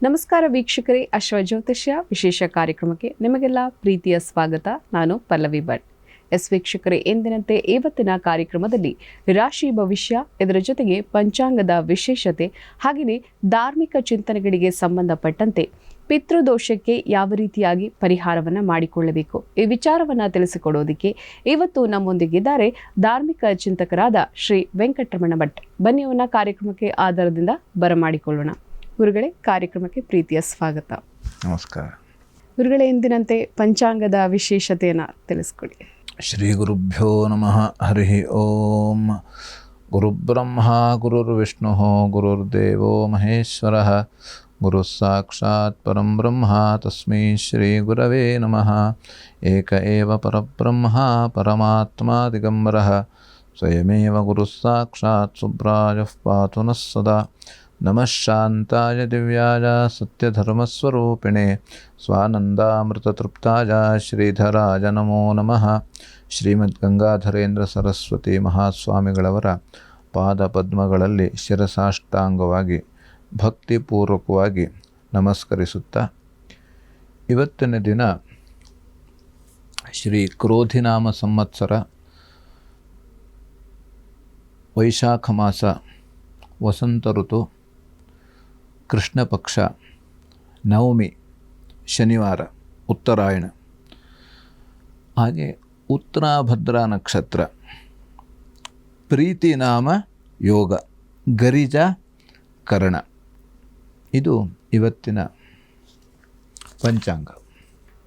ನಮಸ್ಕಾರ ವೀಕ್ಷಕರೇ, ಅಶ್ವಜ್ಯೋತಿಷ್ಯ ವಿಶೇಷ ಕಾರ್ಯಕ್ರಮಕ್ಕೆ ನಿಮಗೆಲ್ಲ ಪ್ರೀತಿಯ ಸ್ವಾಗತ. ನಾನು ಪಲ್ಲವಿ ಭಟ್. ವೀಕ್ಷಕರೇ, ಎಂದಿನಂತೆ ಇವತ್ತಿನ ಕಾರ್ಯಕ್ರಮದಲ್ಲಿ ರಾಶಿ ಭವಿಷ್ಯ, ಇದರ ಜೊತೆಗೆ ಪಂಚಾಂಗದ ವಿಶೇಷತೆ, ಹಾಗೆಯೇ ಧಾರ್ಮಿಕ ಚಿಂತನೆಗಳಿಗೆ ಸಂಬಂಧಪಟ್ಟಂತೆ ಪಿತೃದೋಷಕ್ಕೆ ಯಾವ ರೀತಿಯಾಗಿ ಪರಿಹಾರವನ್ನು ಮಾಡಿಕೊಳ್ಳಬೇಕು, ಈ ವಿಚಾರವನ್ನು ತಿಳಿಸಿಕೊಡೋದಕ್ಕೆ ಇವತ್ತು ನಮ್ಮೊಂದಿಗಿದ್ದಾರೆ ಧಾರ್ಮಿಕ ಚಿಂತಕರಾದ ಶ್ರೀ ವೆಂಕಟರಮಣ ಭಟ್. ಬನ್ನಿ ಅವನ ಕಾರ್ಯಕ್ರಮಕ್ಕೆ ಆಧಾರದಿಂದ ಬರಮಾಡಿಕೊಳ್ಳೋಣ. ಗುರುಗಳೇ, ಕಾರ್ಯಕ್ರಮಕ್ಕೆ ಪ್ರೀತಿಯ ಸ್ವಾಗತ. ನಮಸ್ಕಾರ. ಗುರುಗಳೇ, ಎಂದಿನಂತೆ ಪಂಚಾಂಗದ ವಿಶೇಷತೆಯನ್ನು ತಿಳಿಸ್ಕೊಡಿ. ಶ್ರೀ ಗುರುಭ್ಯೋ ನಮಃ. ಹರಿ ಓಂ. ಗುರುಬ್ರಹ್ಮ ಗುರುರ್ವಿಷ್ಣು ಗುರುರ್ದೇವೋ ಮಹೇಶ್ವರ, ಗುರು ಸಾಕ್ಷಾತ್ ಪರಂ ಬ್ರಹ್ಮ ತಸ್ಮೈ ಶ್ರೀ ಗುರವೇ ನಮಃ. ಏಕ ಏವ ಪರಬ್ರಹ್ಮ ಪರಮಾತ್ಮ ದಿಗಂಬರಃ, ಸ್ವಯಮೇವ ಗುರು ಸಾಕ್ಷಾತ್ ಸುಬ್ರಾಯಃ ಪಾತು ನಃ ಸದಾ. ನಮಃ ಶಾಂತಾಯ ದಿವ್ಯಾಯ ಸತ್ಯಧರ್ಮಸ್ವರೂಪಿಣೆ, ಸ್ವಾನಂದಾಮೃತತೃಪ್ತಾಯ ಶ್ರೀಧರಾಯ ನಮೋ ನಮಃ. ಶ್ರೀಮದ್ ಗಂಗಾಧರೇಂದ್ರ ಸರಸ್ವತಿ ಮಹಾಸ್ವಾಮಿಗಳವರ ಪಾದ ಪದ್ಮಗಳಲ್ಲಿ ಶಿರಸಾಷ್ಟಾಂಗವಾಗಿ ಭಕ್ತಿಪೂರ್ವಕವಾಗಿ ನಮಸ್ಕರಿಸುತ್ತಾ, ಇವತ್ತಿನ ದಿನ ಶ್ರೀ ಕ್ರೋಧಿನಾಮ ಸಂವತ್ಸರ ವೈಶಾಖ ಮಾಸ, ವಸಂತ ಋತು, ಕೃಷ್ಣ ಪಕ್ಷ, ನವಮಿ, ಶನಿವಾರ, ಉತ್ತರಾಯಣ, ಹಾಗೆ ಉತ್ತರಾಭದ್ರಾ ನಕ್ಷತ್ರ, ಪ್ರೀತಿ ನಾಮ ಯೋಗ, ಗರಿಜ ಕರ್ಣ. ಇದು ಇವತ್ತಿನ ಪಂಚಾಂಗ.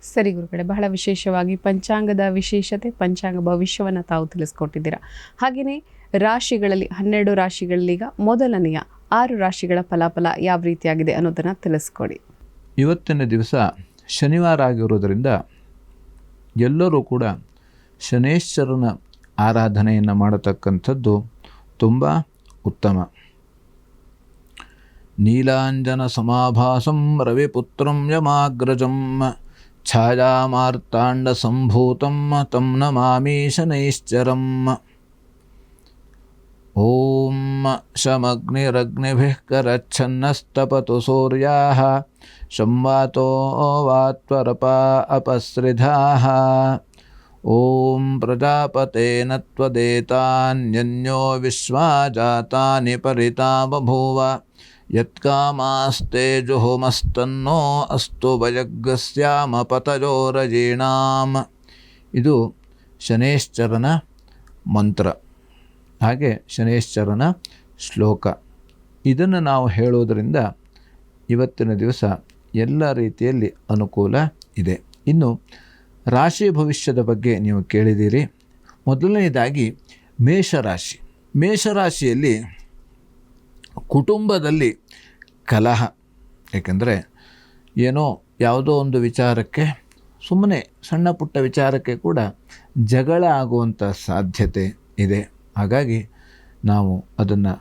ಸರಿ ಗುರುಗಳೇ, ಬಹಳ ವಿಶೇಷವಾಗಿ ಪಂಚಾಂಗದ ವಿಶೇಷತೆ, ಪಂಚಾಂಗ ಭವಿಷ್ಯವನ್ನು ತಾವು ತಿಳಿಸ್ಕೊಟ್ಟಿದ್ದೀರಾ. ಹಾಗೆಯೇ ರಾಶಿಗಳಲ್ಲಿ 12 ರಾಶಿಗಳಲ್ಲೀಗ ಮೊದಲನೆಯ 6 ರಾಶಿಗಳ ಫಲಾಫಲ ಯಾವ ರೀತಿಯಾಗಿದೆ ಅನ್ನೋದನ್ನು ತಿಳಿಸ್ಕೊಡಿ. ಇವತ್ತಿನ ದಿವಸ ಶನಿವಾರ ಆಗಿರೋದರಿಂದ ಎಲ್ಲರೂ ಕೂಡ ಶನೇಶ್ವರನ ಆರಾಧನೆಯನ್ನು ಮಾಡತಕ್ಕಂಥದ್ದು ತುಂಬ ಉತ್ತಮ. ನೀಲಾಂಜನ ಸಮಾಭಾಸಂ ರವಿಪುತ್ರಂ ಯಮಾಗ್ರಜಂ, ಛಾಯಾಮಾರ್ತಾಂಡ ಸಂಭೂತಂ ತಂ ನಮಾಮಿ ಶನೈಶ್ಚರಂ. ಓಂ ಶಮಗ್ನಿರಗ್ನಿಭಿಃ ಕರಚ್ಛನ್ನಸ್ತಪತು ಸೂರ್ಯಾಃ, ಸಂವಾತೋ ವಾತ್ವರಪಾ ಅಪಸೃಧಾಃ. ಓಂ ಪ್ರಜಾಪತೇನ ತ್ವದೇತಾನ್ಯನ್ಯೋ ವಿಶ್ವಾ ಜಾತಾನಿ ಪರಿತಾ ಬಭೂವ, ಯತ್ಕಾಮಾಸ್ತೆ ಜುಹುಮಸ್ತನ್ನೋ ಅಸ್ತು ವಯಗ್ಗಸ್ಯಾಮ ಪತಯೋರಜೀಣಾಂ. ಇದು ಶನೇಶ್ಚರನ ಮಂತ್ರ, ಹಾಗೆ ಶನೇಶ್ಚರನ ಶ್ಲೋಕ. ಇದನ್ನು ನಾವು ಹೇಳೋದರಿಂದ ಇವತ್ತಿನ ದಿವಸ ಎಲ್ಲ ರೀತಿಯಲ್ಲಿ ಅನುಕೂಲ ಇದೆ. ಇನ್ನು ರಾಶಿ ಭವಿಷ್ಯದ ಬಗ್ಗೆ ನೀವು ಕೇಳಿದ್ದೀರಿ. ಮೊದಲನೇದಾಗಿ ಮೇಷರಾಶಿ. ಮೇಷರಾಶಿಯಲ್ಲಿ ಕುಟುಂಬದಲ್ಲಿ ಕಲಹ, ಏಕೆಂದರೆ ಏನೋ ಯಾವುದೋ ಒಂದು ವಿಚಾರಕ್ಕೆ, ಸುಮ್ಮನೆ ಸಣ್ಣ ಪುಟ್ಟ ವಿಚಾರಕ್ಕೆ ಕೂಡ ಜಗಳ ಆಗುವಂಥ ಸಾಧ್ಯತೆ ಇದೆ. ಹಾಗಾಗಿ ನಾವು ಅದನ್ನು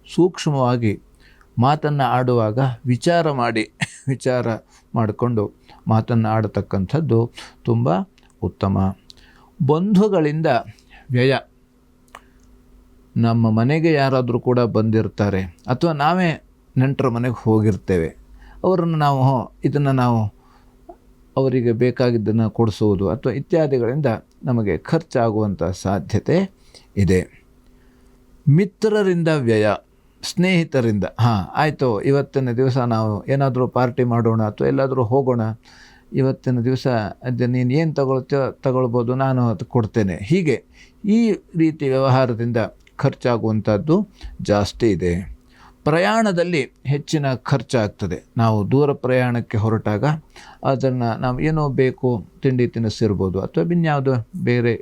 ಸೂಕ್ಷ್ಮವಾಗಿ ಮಾತನ್ನು ಆಡುವಾಗ ವಿಚಾರ ಮಾಡಿಕೊಂಡು ಮಾತನ್ನು ಆಡತಕ್ಕಂಥದ್ದು ತುಂಬ ಉತ್ತಮ. ಬಂಧುಗಳಿಂದ ವ್ಯಯ. ನಮ್ಮ ಮನೆಗೆ ಯಾರಾದರೂ ಕೂಡ ಬಂದಿರ್ತಾರೆ, ಅಥವಾ ನಾವೇ ನೆಂಟರ ಮನೆಗೆ ಹೋಗಿರ್ತೇವೆ, ಅವರನ್ನು ನಾವು ಅವರಿಗೆ ಬೇಕಾಗಿದ್ದನ್ನು ಕೊಡಿಸುವುದು ಅಥವಾ ಇತ್ಯಾದಿಗಳಿಂದ ನಮಗೆ ಖರ್ಚಾಗುವಂಥ ಸಾಧ್ಯತೆ ಇದೆ. ಮಿತ್ರರಿಂದ ವ್ಯಯ, ಸ್ನೇಹಿತರಿಂದ ಆಯಿತು ಇವತ್ತಿನ ದಿವಸ ನಾವು ಏನಾದರೂ ಪಾರ್ಟಿ ಮಾಡೋಣ ಅಥವಾ ಎಲ್ಲಾದರೂ ಹೋಗೋಣ, ಇವತ್ತಿನ ದಿವಸ ನೀನು ಏನು ತಗೊಳ್ಬೋದು, ನಾನು ಅದು ಕೊಡ್ತೇನೆ, ಹೀಗೆ ಈ ರೀತಿ ವ್ಯವಹಾರದಿಂದ ಖರ್ಚಾಗುವಂಥದ್ದು ಜಾಸ್ತಿ ಇದೆ. ಪ್ರಯಾಣದಲ್ಲಿ ಹೆಚ್ಚಿನ ಖರ್ಚಾಗ್ತದೆ. ನಾವು ದೂರ ಪ್ರಯಾಣಕ್ಕೆ ಹೊರಟಾಗ ಅದನ್ನು ನಾವು ಏನೋ ಬೇಕು, ತಿಂಡಿ ತಿನಿಸಿರ್ಬೋದು ಅಥವಾ ಇನ್ಯಾವುದೋ ಬೇರೆ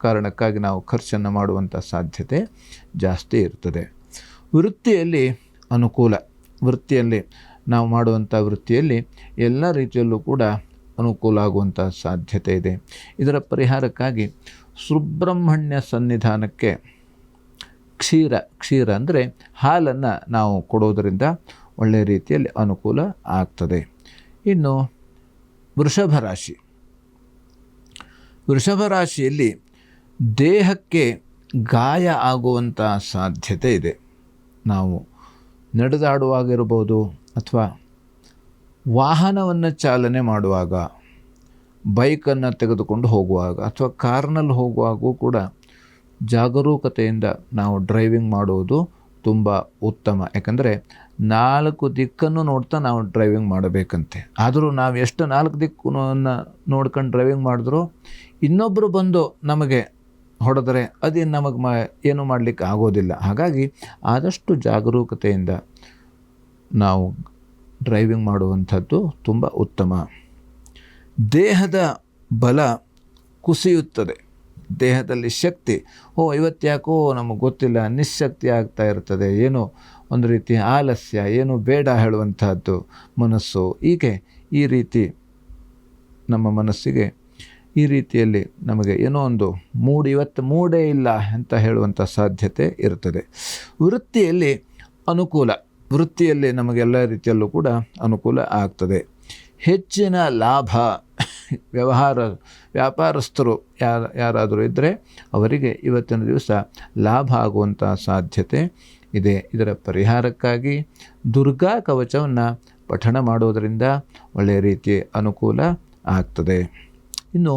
ಕಾರಣಕ್ಕಾಗಿ ನಾವು ಖರ್ಚನ್ನು ಮಾಡುವಂಥ ಸಾಧ್ಯತೆ ಜಾಸ್ತಿ ಇರ್ತದೆ. ವೃತ್ತಿಯಲ್ಲಿ ಅನುಕೂಲ. ವೃತ್ತಿಯಲ್ಲಿ ನಾವು ಮಾಡುವಂಥ ವೃತ್ತಿಯಲ್ಲಿ ಎಲ್ಲ ರೀತಿಯಲ್ಲೂ ಕೂಡ ಅನುಕೂಲ ಆಗುವಂಥ ಸಾಧ್ಯತೆ ಇದೆ. ಇದರ ಪರಿಹಾರಕ್ಕಾಗಿ ಸುಬ್ರಹ್ಮಣ್ಯ ಸನ್ನಿಧಾನಕ್ಕೆ ಕ್ಷೀರ ಅಂದರೆ ಹಾಲನ್ನು ನಾವು ಕೊಡೋದರಿಂದ ಒಳ್ಳೆಯ ರೀತಿಯಲ್ಲಿ ಅನುಕೂಲ ಆಗ್ತದೆ. ಇನ್ನು ವೃಷಭ ರಾಶಿ. ವೃಷಭ ರಾಶಿಯಲ್ಲಿ ದೇಹಕ್ಕೆ ಗಾಯ ಆಗುವಂಥ ಸಾಧ್ಯತೆ ಇದೆ. ನಾವು ನಡೆದಾಡುವಾಗಿರ್ಬೋದು ಅಥವಾ ವಾಹನವನ್ನು ಚಾಲನೆ ಮಾಡುವಾಗ, ಬೈಕನ್ನು ತೆಗೆದುಕೊಂಡು ಹೋಗುವಾಗ ಅಥವಾ ಕಾರ್ನಲ್ಲಿ ಹೋಗುವಾಗೂ ಕೂಡ ಜಾಗರೂಕತೆಯಿಂದ ನಾವು ಡ್ರೈವಿಂಗ್ ಮಾಡುವುದು ತುಂಬ ಉತ್ತಮ. ಯಾಕಂದರೆ 4 ದಿಕ್ಕನ್ನು ನೋಡ್ತಾ ನಾವು ಡ್ರೈವಿಂಗ್ ಮಾಡಬೇಕಂತೆ. ಆದರೂ ನಾವು ಎಷ್ಟು 4 ದಿಕ್ಕನ್ನು ನೋಡ್ಕೊಂಡು ಡ್ರೈವಿಂಗ್ ಮಾಡಿದ್ರೂ ಇನ್ನೊಬ್ಬರು ಬಂದು ನಮಗೆ ಹೊಡೆದರೆ ಅದೇನು ನಮಗೆ ಏನು ಮಾಡಲಿಕ್ಕೆ ಆಗೋದಿಲ್ಲ. ಹಾಗಾಗಿ ಆದಷ್ಟು ಜಾಗರೂಕತೆಯಿಂದ ನಾವು ಡ್ರೈವಿಂಗ್ ಮಾಡುವಂಥದ್ದು ತುಂಬ ಉತ್ತಮ. ದೇಹದ ಬಲ ಕುಸಿಯುತ್ತದೆ, ದೇಹದಲ್ಲಿ ಶಕ್ತಿ ಇವತ್ತ್ಯಾಕೋ ನಮಗೆ ಗೊತ್ತಿಲ್ಲ, ನಿಶ್ಶಕ್ತಿ ಆಗ್ತಾ ಇರ್ತದೆ, ಏನೋ ಒಂದು ರೀತಿ ಆಲಸ್ಯ, ಏನು ಬೇಡ ಹೇಳುವಂಥದ್ದು ಮನಸ್ಸು. ಹೀಗೆ ಈ ರೀತಿ ನಮ್ಮ ಮನಸ್ಸಿಗೆ ಈ ರೀತಿಯಲ್ಲಿ ನಮಗೆ ಏನೋ ಒಂದು ಇವತ್ತು ಮೂಡೇ ಇಲ್ಲ ಅಂತ ಹೇಳುವಂಥ ಸಾಧ್ಯತೆ ಇರ್ತದೆ. ವೃತ್ತಿಯಲ್ಲಿ ಅನುಕೂಲ, ವೃತ್ತಿಯಲ್ಲಿ ನಮಗೆಲ್ಲ ರೀತಿಯಲ್ಲೂ ಕೂಡ ಅನುಕೂಲ ಆಗ್ತದೆ. ಹೆಚ್ಚಿನ ಲಾಭ, ವ್ಯಾಪಾರಸ್ಥರು ಯಾರಾದರೂ ಇದ್ದರೆ ಅವರಿಗೆ ಇವತ್ತಿನ ದಿವಸ ಲಾಭ ಆಗುವಂಥ ಸಾಧ್ಯತೆ ಇದೆ. ಇದರ ಪರಿಹಾರಕ್ಕಾಗಿ ದುರ್ಗಾ ಕವಚವನ್ನು ಪಠಣ ಮಾಡೋದರಿಂದ ಒಳ್ಳೆಯ ರೀತಿ ಅನುಕೂಲ ಆಗ್ತದೆ. ಇನ್ನು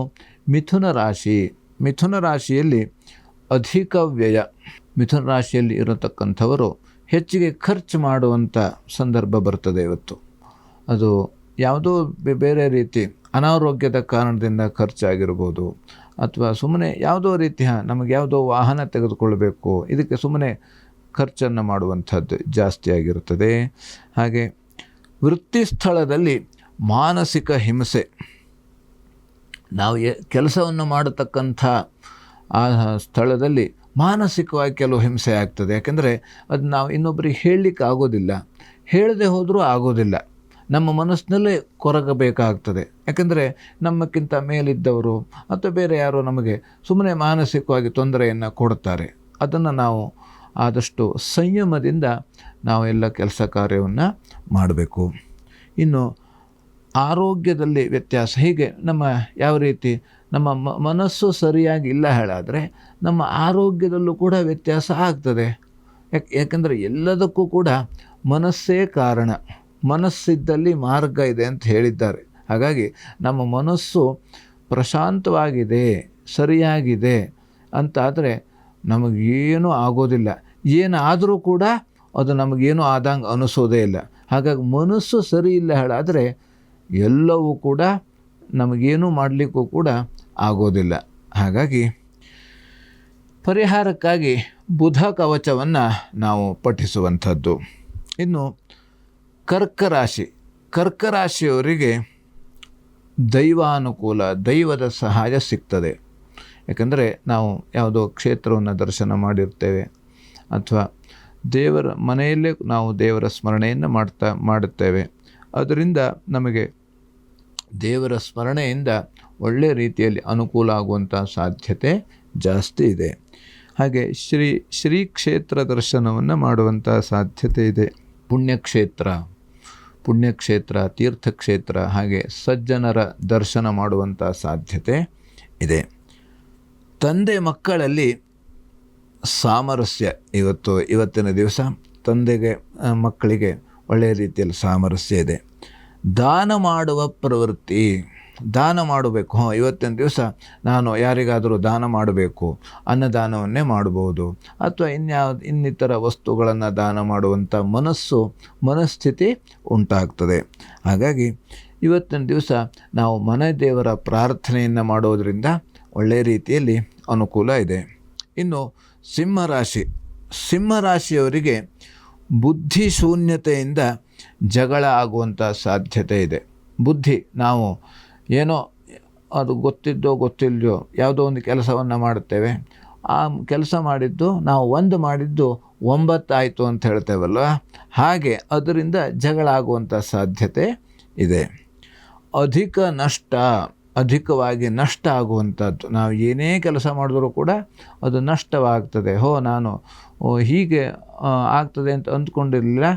ಮಿಥುನ ರಾಶಿ, ಮಿಥುನ ರಾಶಿಯಲ್ಲಿ ಅಧಿಕ ವ್ಯಯ, ಮಿಥುನ ರಾಶಿಯಲ್ಲಿ ಇರತಕ್ಕಂಥವರು ಹೆಚ್ಚಿಗೆ ಖರ್ಚು ಮಾಡುವಂಥ ಸಂದರ್ಭ ಬರ್ತದೆ ಇವತ್ತು. ಅದು ಯಾವುದೋ ಬೇರೆ ರೀತಿ ಅನಾರೋಗ್ಯದ ಕಾರಣದಿಂದ ಖರ್ಚಾಗಿರ್ಬೋದು, ಅಥವಾ ಸುಮ್ಮನೆ ಯಾವುದೋ ರೀತಿಯ ನಮಗೆ ಯಾವುದೋ ವಾಹನ ತೆಗೆದುಕೊಳ್ಬೇಕು, ಇದಕ್ಕೆ ಸುಮ್ಮನೆ ಖರ್ಚನ್ನು ಮಾಡುವಂಥದ್ದು ಜಾಸ್ತಿ ಆಗಿರುತ್ತದೆ. ಹಾಗೆ ವೃತ್ತಿ ಸ್ಥಳದಲ್ಲಿ ಮಾನಸಿಕ ಹಿಂಸೆ, ನಾವು ಕೆಲಸವನ್ನು ಮಾಡತಕ್ಕಂಥ ಆ ಸ್ಥಳದಲ್ಲಿ ಮಾನಸಿಕವಾಗಿ ಕೆಲವು ಹಿಂಸೆ ಆಗ್ತದೆ. ಯಾಕೆಂದರೆ ಅದು ನಾವು ಇನ್ನೊಬ್ಬರಿಗೆ ಹೇಳಲಿಕ್ಕೆ ಆಗೋದಿಲ್ಲ, ಹೇಳದೆ ಹೋದರೂ ಆಗೋದಿಲ್ಲ, ನಮ್ಮ ಮನಸ್ಸಿನಲ್ಲೇ ಕೊರಗಬೇಕಾಗ್ತದೆ. ಯಾಕೆಂದರೆ ನಮ್ಮಕ್ಕಿಂತ ಮೇಲಿದ್ದವರು ಅಥವಾ ಬೇರೆ ಯಾರೋ ನಮಗೆ ಸುಮ್ಮನೆ ಮಾನಸಿಕವಾಗಿ ತೊಂದರೆಯನ್ನು ಕೊಡ್ತಾರೆ. ಅದನ್ನು ನಾವು ಆದಷ್ಟು ಸಂಯಮದಿಂದ ನಾವು ಎಲ್ಲ ಕೆಲಸ ಕಾರ್ಯವನ್ನು ಮಾಡಬೇಕು. ಇನ್ನು ಆರೋಗ್ಯದಲ್ಲಿ ವ್ಯತ್ಯಾಸ, ಹೀಗೆ ನಮ್ಮ ಯಾವ ರೀತಿ ನಮ್ಮ ಮನಸ್ಸು ಸರಿಯಾಗಿ ಇಲ್ಲ ಹೇಳಾದರೆ ನಮ್ಮ ಆರೋಗ್ಯದಲ್ಲೂ ಕೂಡ ವ್ಯತ್ಯಾಸ ಆಗ್ತದೆ. ಯಾಕೆಂದರೆ ಎಲ್ಲದಕ್ಕೂ ಕೂಡ ಮನಸ್ಸೇ ಕಾರಣ, ಮನಸ್ಸಿದ್ದಲ್ಲಿ ಮಾರ್ಗ ಇದೆ ಅಂತ ಹೇಳಿದ್ದಾರೆ. ಹಾಗಾಗಿ ನಮ್ಮ ಮನಸ್ಸು ಪ್ರಶಾಂತವಾಗಿದೆ, ಸರಿಯಾಗಿದೆ ಅಂತಾದರೆ ನಮಗೇನೂ ಆಗೋದಿಲ್ಲ. ಏನಾದರೂ ಕೂಡ ಅದು ನಮಗೇನೂ ಆದಂಗೆ ಅನಿಸೋದೇ ಇಲ್ಲ. ಹಾಗಾಗಿ ಮನಸ್ಸು ಸರಿ ಇಲ್ಲ ಹೇಳಾದರೆ ಎಲ್ಲವೂ ಕೂಡ ನಮಗೇನೂ ಮಾಡಲಿಕ್ಕೂ ಕೂಡ ಆಗೋದಿಲ್ಲ. ಹಾಗಾಗಿ ಪರಿಹಾರಕ್ಕಾಗಿ ಬುಧ ಕವಚವನ್ನು ನಾವು ಪಠಿಸುವಂಥದ್ದು. ಇನ್ನು ಕರ್ಕರಾಶಿಯವರಿಗೆ ದೈವಾನುಕೂಲ, ದೈವದ ಸಹಾಯ ಸಿಗ್ತದೆ. ಯಾಕಂದರೆ ನಾವು ಯಾವುದೋ ಕ್ಷೇತ್ರವನ್ನು ದರ್ಶನ ಮಾಡಿರ್ತೇವೆ, ಅಥವಾ ದೇವರ ಮನೆಯಲ್ಲೇ ನಾವು ದೇವರ ಸ್ಮರಣೆಯನ್ನು ಮಾಡುತ್ತೇವೆ. ಅದರಿಂದ ನಮಗೆ ದೇವರ ಸ್ಮರಣೆಯಿಂದ ಒಳ್ಳೆಯ ರೀತಿಯಲ್ಲಿ ಅನುಕೂಲ ಆಗುವಂಥ ಸಾಧ್ಯತೆ ಜಾಸ್ತಿ ಇದೆ. ಹಾಗೆ ಶ್ರೀ ಕ್ಷೇತ್ರ ದರ್ಶನವನ್ನು ಮಾಡುವಂಥ ಸಾಧ್ಯತೆ ಇದೆ. ಪುಣ್ಯಕ್ಷೇತ್ರ, ತೀರ್ಥಕ್ಷೇತ್ರ, ಹಾಗೆ ಸಜ್ಜನರ ದರ್ಶನ ಮಾಡುವಂಥ ಸಾಧ್ಯತೆ ಇದೆ. ತಂದೆ ಮಕ್ಕಳಲ್ಲಿ ಸಾಮರಸ್ಯ, ಇವತ್ತಿನ ದಿವಸ ತಂದೆಗೆ ಮಕ್ಕಳಿಗೆ ಒಳ್ಳೆಯ ರೀತಿಯಲ್ಲಿ ಸಾಮರಸ್ಯ ಇದೆ. ದಾನ ಮಾಡುವ ಪ್ರವೃತ್ತಿ, ದಾನ ಮಾಡಬೇಕು. ಇವತ್ತಿನ ದಿವಸ ನಾನು ಯಾರಿಗಾದರೂ ದಾನ ಮಾಡಬೇಕು, ಅನ್ನದಾನವನ್ನೇ ಮಾಡಬಹುದು, ಅಥವಾ ಇನ್ನಿತರ ವಸ್ತುಗಳನ್ನು ದಾನ ಮಾಡುವಂಥ ಮನಸ್ಥಿತಿ ಉಂಟಾಗ್ತದೆ. ಹಾಗಾಗಿ ಇವತ್ತಿನ ದಿವಸ ನಾವು ಮನೆ ದೇವರ ಪ್ರಾರ್ಥನೆಯನ್ನು ಮಾಡೋದರಿಂದ ಒಳ್ಳೆಯ ರೀತಿಯಲ್ಲಿ ಅನುಕೂಲ ಇದೆ. ಇನ್ನು ಸಿಂಹರಾಶಿಯವರಿಗೆ ಬುದ್ಧಿ ಶೂನ್ಯತೆಯಿಂದ ಜಗಳ ಆಗುವಂಥ ಸಾಧ್ಯತೆ ಇದೆ. ಬುದ್ಧಿ, ನಾವು ಏನೋ ಅದು ಗೊತ್ತಿಲ್ಲದೋ ಯಾವುದೋ ಒಂದು ಕೆಲಸವನ್ನು ಮಾಡುತ್ತೇವೆ, ಆ ಕೆಲಸ ಮಾಡಿದ್ದು ನಾವು 1 ಮಾಡಿದ್ದು 9 ಆಯಿತು ಅಂತ ಹೇಳ್ತೇವಲ್ವ, ಹಾಗೆ ಅದರಿಂದ ಜಗಳ ಆಗುವಂಥ ಸಾಧ್ಯತೆ ಇದೆ. ಅಧಿಕವಾಗಿ ನಷ್ಟ ಆಗುವಂಥದ್ದು, ನಾವು ಏನೇ ಕೆಲಸ ಮಾಡಿದ್ರೂ ಕೂಡ ಅದು ನಷ್ಟವಾಗ್ತದೆ. ನಾನು ಹೀಗೆ ಆಗ್ತದೆ ಅಂತ ಅಂದ್ಕೊಂಡಿರಲಿಲ್ಲ,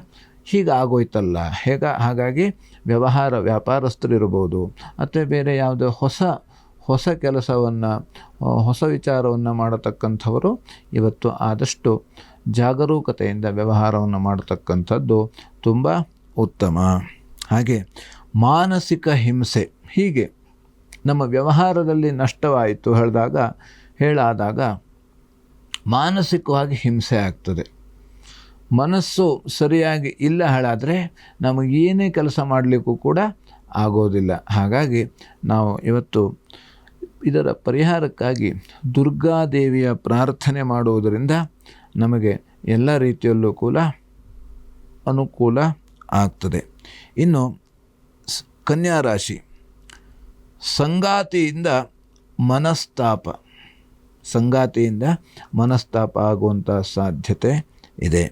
ಹೀಗೆ ಆಗೋಯ್ತಲ್ಲ. ಹಾಗಾಗಿ ವ್ಯಾಪಾರಸ್ಥರು ಇರ್ಬೋದು, ಅಥವಾ ಬೇರೆ ಯಾವುದೇ ಹೊಸ ಕೆಲಸವನ್ನು, ಹೊಸ ವಿಚಾರವನ್ನು ಮಾಡತಕ್ಕಂಥವರು ಇವತ್ತು ಆದಷ್ಟು ಜಾಗರೂಕತೆಯಿಂದ ವ್ಯವಹಾರವನ್ನು ಮಾಡತಕ್ಕಂಥದ್ದು ತುಂಬ ಉತ್ತಮ. ಹಾಗೆ ಮಾನಸಿಕ ಹಿಂಸೆ, ಹೀಗೆ ನಮ್ಮ ವ್ಯವಹಾರದಲ್ಲಿ ನಷ್ಟವಾಯಿತು ಹೇಳಾದಾಗ ಮಾನಸಿಕವಾಗಿ ಹಿಂಸೆ ಆಗ್ತದೆ. ಮನಸ್ಸು ಸರಿಯಾಗಿ ಇಲ್ಲ ಹೇಳಾದರೆ ನಮಗೆ ಏನೇ ಕೆಲಸ ಮಾಡಲಿಕ್ಕೂ ಕೂಡ ಆಗೋದಿಲ್ಲ. ಹಾಗಾಗಿ ನಾವು ಇವತ್ತು ಇದರ ಪರಿಹಾರಕ್ಕಾಗಿ ದುರ್ಗಾದೇವಿಯ ಪ್ರಾರ್ಥನೆ ಮಾಡುವುದರಿಂದ ನಮಗೆ ಎಲ್ಲ ರೀತಿಯಲ್ಲೂ ಕೂಡ ಅನುಕೂಲ ಆಗ್ತದೆ. ಇನ್ನು ಕನ್ಯಾ ರಾಶಿ, ಸಂಗಾತಿಯಿಂದ ಮನಸ್ತಾಪ ಆಗುವಂಥ ಸಾಧ್ಯತೆ ಇದೆ.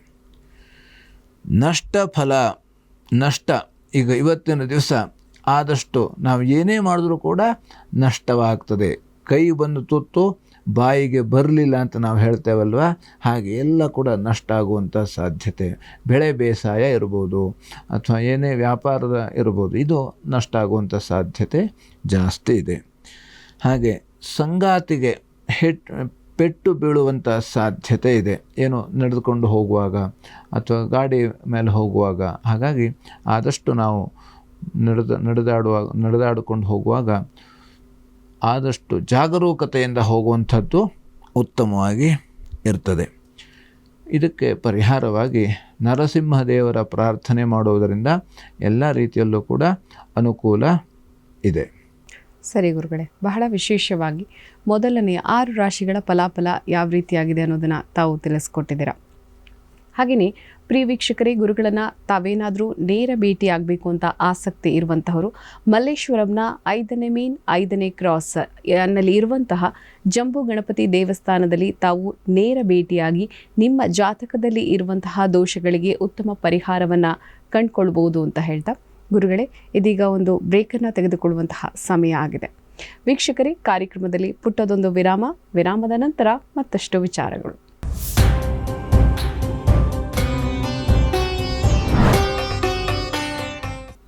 ನಷ್ಟ ಈಗ ಇವತ್ತಿನ ದಿವಸ ಆದಷ್ಟು ನಾವು ಏನೇ ಮಾಡಿದ್ರೂ ಕೂಡ ನಷ್ಟವಾಗ್ತದೆ. ಕೈ ಬಂದು ತುತ್ತು ಬಾಯಿಗೆ ಬರಲಿಲ್ಲ ಅಂತ ನಾವು ಹೇಳ್ತೇವಲ್ವ, ಹಾಗೆ ಎಲ್ಲ ಕೂಡ ನಷ್ಟ ಆಗುವಂಥ ಸಾಧ್ಯತೆ. ಬೆಳೆ ಬೇಸಾಯ ಇರ್ಬೋದು ಅಥವಾ ಏನೇ ವ್ಯಾಪಾರದ ಇರ್ಬೋದು, ಇದು ನಷ್ಟ ಆಗುವಂಥ ಸಾಧ್ಯತೆ ಜಾಸ್ತಿ ಇದೆ. ಹಾಗೆ ಸಂಗಾತಿಗೆ ಪೆಟ್ಟು ಬೀಳುವಂಥ ಸಾಧ್ಯತೆ ಇದೆ, ಏನು ನಡೆದುಕೊಂಡು ಹೋಗುವಾಗ ಅಥವಾ ಮೇಲೆ ಹೋಗುವಾಗ. ಹಾಗಾಗಿ ಆದಷ್ಟು ನಾವು ನಡೆದಾಡಿಕೊಂಡು ಹೋಗುವಾಗ ಆದಷ್ಟು ಜಾಗರೂಕತೆಯಿಂದ ಹೋಗುವಂಥದ್ದು ಉತ್ತಮವಾಗಿ ಇರ್ತದೆ. ಇದಕ್ಕೆ ಪರಿಹಾರವಾಗಿ ನರಸಿಂಹದೇವರ ಪ್ರಾರ್ಥನೆ ಮಾಡುವುದರಿಂದ ಎಲ್ಲ ರೀತಿಯಲ್ಲೂ ಕೂಡ ಅನುಕೂಲ ಇದೆ. ಸರಿ ಗುರುಗಳೇ, ಬಹಳ ವಿಶೇಷವಾಗಿ ಮೊದಲನೆಯ 6 ರಾಶಿಗಳ ಫಲಾಫಲ ಯಾವ ರೀತಿಯಾಗಿದೆ ಅನ್ನೋದನ್ನು ತಾವು ತಿಳಿಸ್ಕೊಟ್ಟಿದ್ದೀರಾ. ಹಾಗೆಯೇ ಪ್ರಿಯ ವೀಕ್ಷಕರೇ, ಗುರುಗಳನ್ನು ತಾವೇನಾದರೂ ನೇರ ಭೇಟಿ ಆಗಬೇಕು ಅಂತ ಆಸಕ್ತಿ ಇರುವಂತಹವರು ಮಲ್ಲೇಶ್ವರಂನ 5ನೇ ಮೇನ್ 5ನೇ ಕ್ರಾಸ್ ನಲ್ಲಿ ಇರುವಂತಹ ಜಂಬೂ ಗಣಪತಿ ದೇವಸ್ಥಾನದಲ್ಲಿ ತಾವು ನೇರ ಭೇಟಿಯಾಗಿ ನಿಮ್ಮ ಜಾತಕದಲ್ಲಿ ಇರುವಂತಹ ದೋಷಗಳಿಗೆ ಉತ್ತಮ ಪರಿಹಾರವನ್ನು ಕಂಡುಕೊಳ್ಬೋದು ಅಂತ ಹೇಳ್ತಾ, ಗುರುಗಳೇ ಇದೀಗ ಒಂದು ಬ್ರೇಕನ್ನು ತೆಗೆದುಕೊಳ್ಳುವಂತಹ ಸಮಯ ಆಗಿದೆ. ವೀಕ್ಷಕರೇ, ಕಾರ್ಯಕ್ರಮದಲ್ಲಿ ಪುಟ್ಟದೊಂದು ವಿರಾಮದ ನಂತರ ಮತ್ತಷ್ಟು ವಿಚಾರಗಳು.